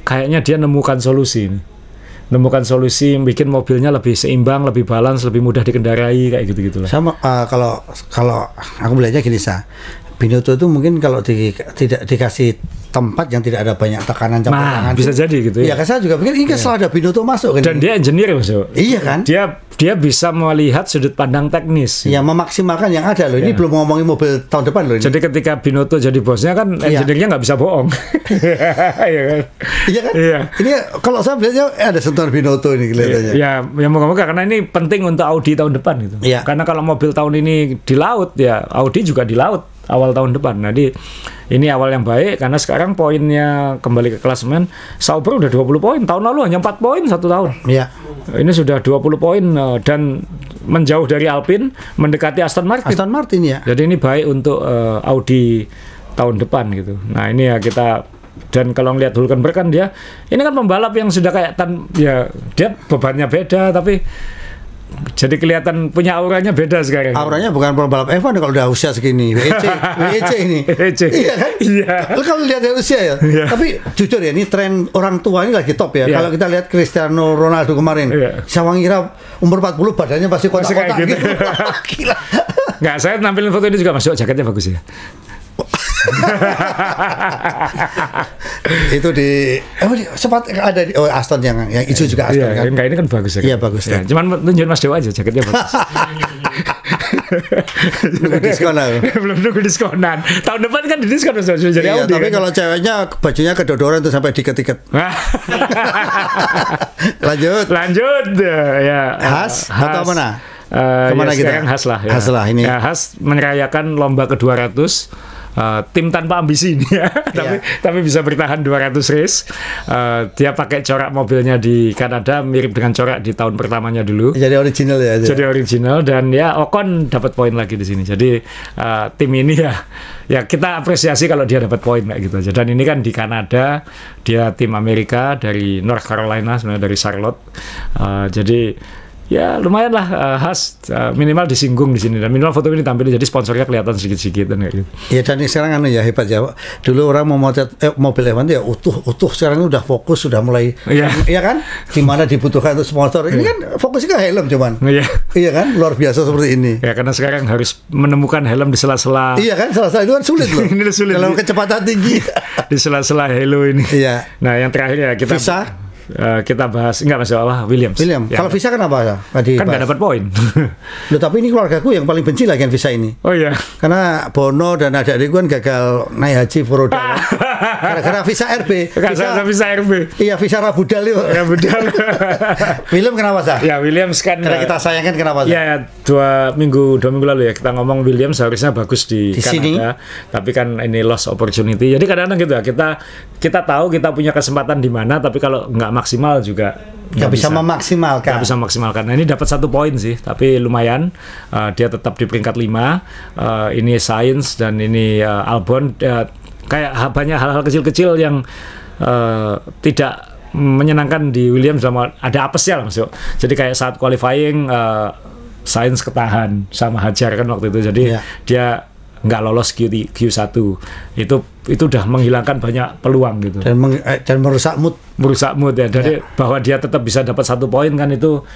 kayaknya dia nemukan solusi ini. Bikin mobilnya lebih seimbang, lebih balance, lebih mudah dikendarai kayak gitu-gitulah. Sama kalau aku melihatnya gini, Sa. Binotto itu mungkin kalau tidak dikasih tempat yang tidak ada banyak tekanan campur tangan, bisa jadi gitu ya. Iya kan, saya juga pikir ini setelah ada Binotto masuk kan. Dan dia engineer Mas. Iya kan? Dia bisa melihat sudut pandang teknis. Iya, memaksimalkan yang ada loh. Ini belum ngomongin mobil tahun depan loh ini. Jadi ketika Binotto jadi bosnya kan engineer-nya nggak bisa bohong. Iya kan? Iya kan? Iya. Ini kalau saya melihatnya ada sentuhan Binotto ini kelihatannya. Ya, moga-moga karena ini penting untuk Audi tahun depan gitu. Iya. Karena kalau mobil tahun ini di laut ya Audi juga di laut awal tahun depan. Jadi ini awal yang baik karena sekarang poinnya kembali ke klasemen. Sauber udah 20 poin, tahun lalu hanya 4 poin 1 tahun. Iya. Ini sudah 20 poin dan menjauh dari Alpine, mendekati Aston Martin ya. Jadi ini baik untuk Audi tahun depan gitu. Nah, ini ya kita, dan kalau ngelihat Hülkenberg kan ini kan pembalap yang sudah kayak dia bebannya beda, tapi jadi kelihatan punya auranya beda sekarang. Auranya bukan pembalap F1 kalau udah usia segini. WEC ini. WEC. Iya kan? Iya. Kalau lihat dari usia ya. Iya. Tapi jujur ya, ini tren orang tua ini lagi top ya. Iya. Kalau kita lihat Cristiano Ronaldo kemarin, saya ngira umur 40 badannya pasti kotak-kotak gitu. Gila. Nggak, saya nampilin foto ini juga masuk, jaketnya bagus ya. Itu sempat ada di Aston yang hijau juga Aston kan. Enggak, ini kan bagus ya. Iya bagus ya. Cuman tunjukin Mas Dewa aja jaketnya bagus. Nunggu diskonan. Belum nunggu diskonan. Tahun depan kan diskon sudah jadi iya, Audi. Tapi kan? kalau ceweknya bajunya kedodoran tuh sampai diket-diket. Lanjut ya. Has atau mana? Kemana kita? Sekarang Has lah. Ya. Has lah ini. Ya, Has merayakan lomba ke-200. Tim tanpa ambisi ini ya, tapi bisa bertahan 200 race. Dia pakai corak mobilnya di Kanada mirip dengan corak di tahun pertamanya dulu. Jadi original ya. Jadi original, dan ya Ocon dapat poin lagi di sini. Jadi tim ini ya kita apresiasi kalau dia dapat poin kayak gitu aja. Dan ini kan di Kanada, dia tim Amerika dari North Carolina, sebenarnya dari Charlotte. Jadi ya lumayan lah, Haas minimal disinggung di sini, dan minimal foto ini tampilin jadi sponsornya kelihatan sedikit-sedikit dan kayak gitu. Ya, dan sekarang ya hebat ya. Dulu orang mau motret mobil F1 ya utuh, sekarang udah fokus, sudah mulai iya kan? Di mana dibutuhkan untuk sponsor. Ini kan fokusnya ke helm cuman. Iya kan? Luar biasa seperti ini. Ya, karena sekarang harus menemukan helm di sela-sela. Iya kan? Sela-sela itu kan sulit loh. Ini sulit. Dalam kecepatan tinggi. Di sela-sela halo ini. Iya. Nah, yang terakhir ya kita bahas enggak masalah Williams. Ya, kalau Visa kenapa ya? Kan nggak dapat poin. Loh, tapi ini keluargaku yang paling benci lagi Visa ini. Oh iya. Karena Bono dan adik-adikku kan gagal naik haji Furoda. Gara-gara Visa RB. Visa RB. Iya, Visa Rabudal itu. Rabudal. Williams kenapa sah? Ya, Williams kan. Karena kita sayangkan kenapa sah? Ya, 2 minggu lalu ya kita ngomong Williams harusnya bagus di Kanada, sini. Tapi kan ini lost opportunity. Jadi kadang-kadang gitu ya, kita tahu kita punya kesempatan di mana, tapi kalau nggak maksimal juga nggak bisa memaksimalkan. Nggak bisa memaksimalkan. Nah, ini dapat 1 poin sih, tapi lumayan. Dia tetap di peringkat 5. Ini Sainz dan ini Albon. Kayak banyak hal-hal kecil-kecil yang tidak menyenangkan di Williams, ada apesnya lah maksud. Jadi kayak saat qualifying Sainz ketahan sama Hajar kan waktu itu. Jadi dia nggak lolos Q1 itu udah menghilangkan banyak peluang gitu, dan merusak mood ya. Jadi bahwa dia tetap bisa dapat 1 poin kan itu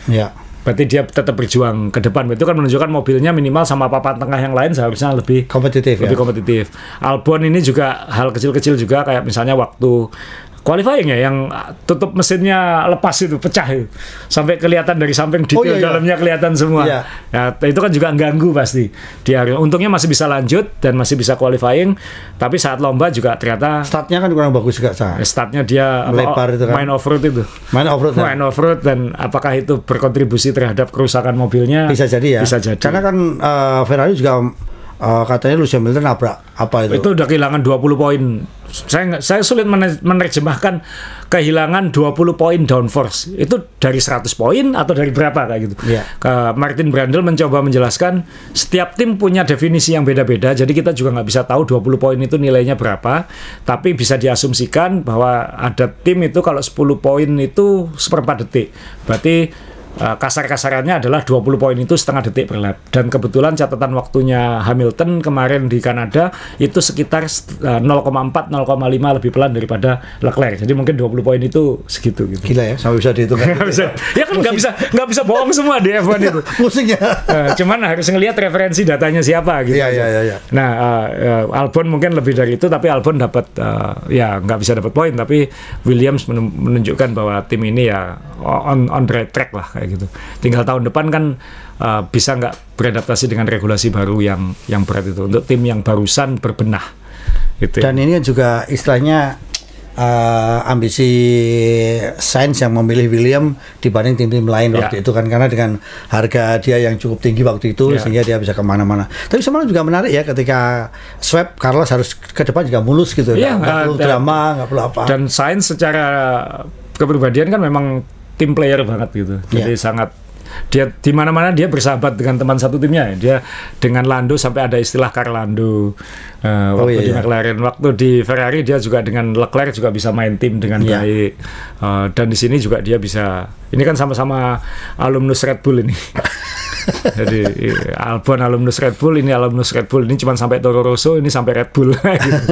berarti dia tetap berjuang ke depan. Itu kan menunjukkan mobilnya minimal sama papan tengah yang lain seharusnya lebih kompetitif. Albon ini juga hal kecil-kecil juga, kayak misalnya waktu qualifying ya, yang tutup mesinnya lepas itu, pecah itu, sampai kelihatan dari samping detail dalamnya kelihatan semua. Nah, itu kan juga ganggu pasti. Dia untungnya masih bisa lanjut dan masih bisa qualifying, tapi saat lomba juga ternyata startnya kan kurang bagus juga. Startnya dia lebar itu kan. Main off-road dan apakah itu berkontribusi terhadap kerusakan mobilnya? Bisa jadi ya. Bisa jadi. Karena kan Ferrari juga katanya Lewis Hamilton nabrak apa itu? Itu udah kehilangan 20 poin. Saya sulit menerjemahkan kehilangan 20 poin downforce. Itu dari 100 poin atau dari berapa kayak gitu. Martin Brundle mencoba menjelaskan setiap tim punya definisi yang beda-beda. Jadi kita juga nggak bisa tahu 20 poin itu nilainya berapa. Tapi bisa diasumsikan bahwa ada tim itu kalau 10 poin itu 1/4 detik. Berarti kasar-kasarannya adalah 20 poin itu setengah detik per lap. Dan kebetulan catatan waktunya Hamilton kemarin di Kanada itu sekitar 0,4-0,5 lebih pelan daripada Leclerc. Jadi mungkin 20 poin itu segitu gitu. Gila ya, sampai bisa dihitung. Ya kan nggak bisa bohong semua di F1 itu. Pusing ya. Cuman harus ngelihat referensi datanya siapa gitu. Iya. Nah, Albon mungkin lebih dari itu, tapi Albon dapat ya nggak bisa dapat poin, tapi Williams menunjukkan bahwa tim ini ya on the right track lah kayak gitu. Tinggal tahun depan kan bisa nggak beradaptasi dengan regulasi baru yang berat itu untuk tim yang barusan berbenah. Gitu. Dan ini juga istilahnya ambisi Sainz yang memilih Williams dibanding tim-tim lain waktu itu kan, karena dengan harga dia yang cukup tinggi waktu itu sehingga dia bisa kemana-mana. Tapi sebenarnya juga menarik ya ketika swap Carlos harus ke depan juga mulus gitu, nggak perlu drama, nggak perlu apa. Dan Sainz secara kepribadian kan memang tim player banget gitu, jadi sangat dia di mana-mana dia bersahabat dengan teman satu timnya ya. Dia dengan Lando sampai ada istilah Carlando. Waktu di McLaren, waktu di Ferrari dia juga dengan Leclerc juga bisa main tim dengan baik. Dan di sini juga dia bisa. Ini kan sama-sama alumnus Red Bull ini. Jadi Albon alumnus Red Bull, ini alumnus Red Bull, ini cuma sampai Toro Rosso, ini sampai Red Bull gitu.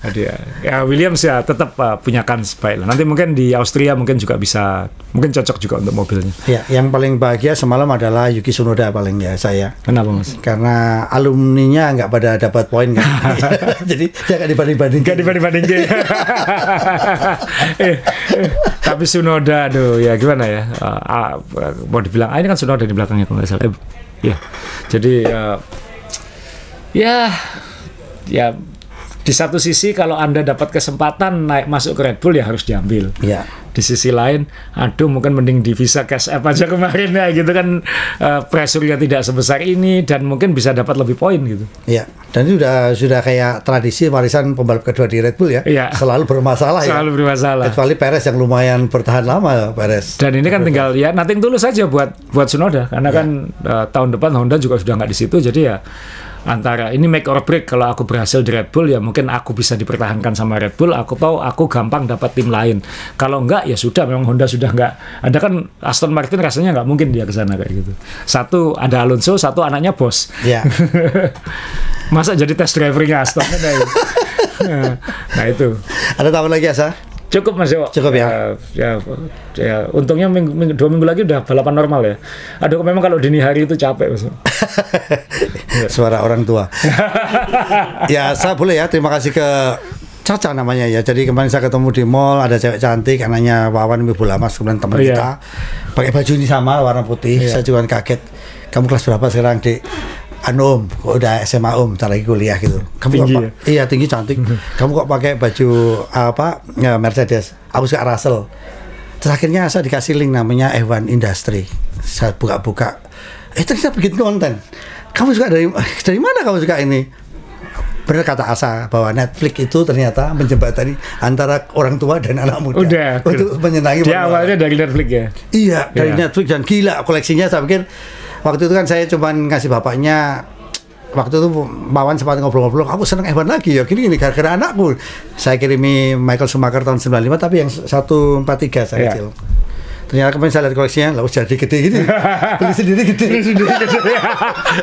Jadi ya Williams ya tetap punya kans baik lah. Nanti mungkin di Austria mungkin juga bisa, mungkin cocok juga untuk mobilnya. Ya, yang paling bahagia semalam adalah Yuki Tsunoda paling ya saya. Kenapa Mas? Karena alumninya nggak pada dapat poin kan. Jadi dia nggak dibanding-bandingin. Tapi Tsunoda aduh ya gimana ya, mau dibilang ini kan Tsunoda di belakangnya kalau nggak salah. Ya, jadi ya di satu sisi kalau Anda dapat kesempatan naik masuk ke Red Bull ya harus diambil. Ya. Di sisi lain, aduh mungkin mending divisa cash app aja kemarin ya gitu kan, pressure-nya tidak sebesar ini dan mungkin bisa dapat lebih poin gitu. Iya, dan itu sudah kayak tradisi warisan pembalap kedua di Red Bull ya. Iya. Selalu bermasalah ya. Selalu bermasalah. Kecuali Perez yang lumayan bertahan lama Perez. Dan ini kan tinggal ya nothing tulus saja buat Tsunoda karena kan tahun depan Honda juga sudah nggak di situ, jadi ya antara ini make or break. Kalau aku berhasil di Red Bull ya mungkin aku bisa dipertahankan sama Red Bull, aku tahu aku gampang dapat tim lain. Kalau enggak ya sudah, memang Honda sudah enggak ada kan. Aston Martin rasanya nggak mungkin dia ke sana kayak gitu. Satu ada Alonso, satu anaknya bos. Ya. Masa jadi test drivernya Aston kan. Nah itu. Ada tambahan lagi Asa? Cukup Mas Yo. Cukup ya. Ya untungnya 2 minggu lagi udah balapan normal ya. Aduh memang kalau dini hari itu capek Mas. Suara orang tua. Ya saya boleh ya, terima kasih ke Caca namanya ya. Jadi kemarin saya ketemu di mall, ada cewek cantik, anaknya Wawan Ibu Lamas, kemudian teman kita pakai baju ini sama warna putih. Saya juga kaget. Kamu kelas berapa sekarang, Dek? Om, kok udah SMA tak lagi kuliah gitu. Kamu tinggi kok, iya tinggi cantik. Kamu kok pakai baju apa? Ya, Mercedes. Aku suka Russell. Terus akhirnya saya dikasih link namanya F1 Industry. Saya buka-buka. Ternyata bikin konten. Kamu suka dari mana kamu suka ini? Benar kata Asa bahwa Netflix itu ternyata menjembatani antara orang tua dan anak muda. Udah, untuk menyenangi. Dia awalnya dari Netflix ya. Iya, dari Netflix, dan gila koleksinya. Saya pikir waktu itu kan saya cuma ngasih bapaknya. Waktu itu Wawan sempat ngobrol-ngobrol, aku seneng F1 lagi ya, gini gara-gara anakku. Saya kirimi Michael Schumacher tahun 95, tapi yang 143 saya kecil. Ternyata kemarin saya lihat koleksinya, lalu jadi gede gitu. Beli sendiri gede.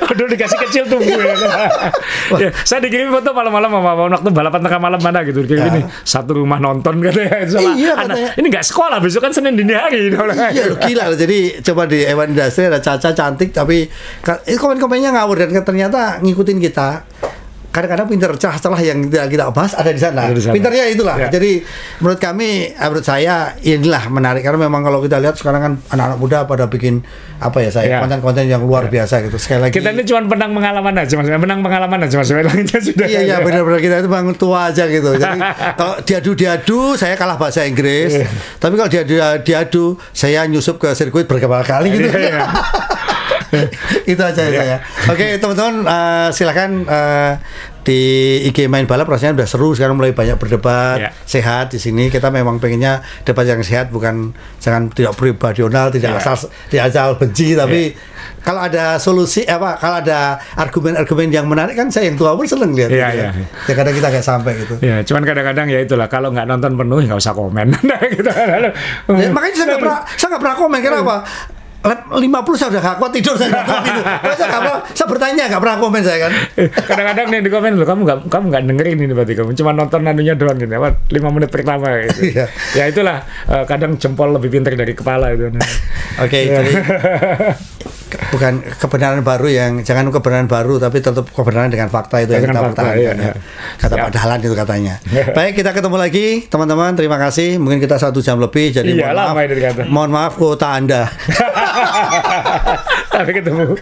Udah dikasih kecil tuh gue. Ya, saya dikirim foto malam-malam sama waktu balapan tengah malam mana gitu. Kayak gini, satu rumah nonton katanya. Iya katanya. Ini nggak sekolah, besok kan Senin dini hari. Iya gila. Jadi coba di F1 Industry ada Caca cantik, tapi komen-komennya ngawur dan ternyata ngikutin kita. Kadang-kadang pinter celah-celah yang kita bahas ada di sana. Pinternya itulah. Ya. Jadi menurut saya inilah menarik, karena memang kalau kita lihat sekarang kan anak-anak muda pada bikin apa ya, konten-konten yang luar biasa gitu. Sekali lagi kita ini cuma menang pengalaman aja Mas. Langitnya sudah. Iya benar-benar kita itu bangun tua aja gitu. Jadi kalau diadu saya kalah bahasa Inggris. Tapi kalau diadu saya nyusup ke sirkuit berkali-kali gitu. Itu aja ya. Oke teman-teman, silakan di IG Main Balap, rasanya udah seru sekarang, mulai banyak berdebat sehat di sini. Kita memang pengennya debat yang sehat, bukan tidak pribadional, tidak asal benci, tapi kalau ada solusi kalau ada argumen-argumen yang menarik kan saya yang tua pun seneng lihat. Ya kadang kita kayak sampai gitu. Ya cuman kadang-kadang ya itulah, kalau nggak nonton penuh nggak usah komen. Gitu. Makanya saya nggak pernah komen. Kenapa? 50 saya udah gak kuat tidur, saya nggak kuat tidur. Saya bertanya, nggak pernah komen saya kan. Kadang-kadang nih di komen loh, kamu nggak dengerin ini, berarti kamu cuma nonton anunya doang gitu, 5 menit pertama gitu. Ya itulah, kadang jempol lebih pintar dari kepala itu. Jadi bukan kebenaran baru, jangan kebenaran baru, tapi tetap kebenaran dengan fakta itu yang kita pertahankan. Kata Pak Dahlan itu katanya. Baik, kita ketemu lagi teman-teman. Terima kasih. Mungkin kita 1 jam lebih, jadi mohon maaf kuota Anda. Tapi ketemu.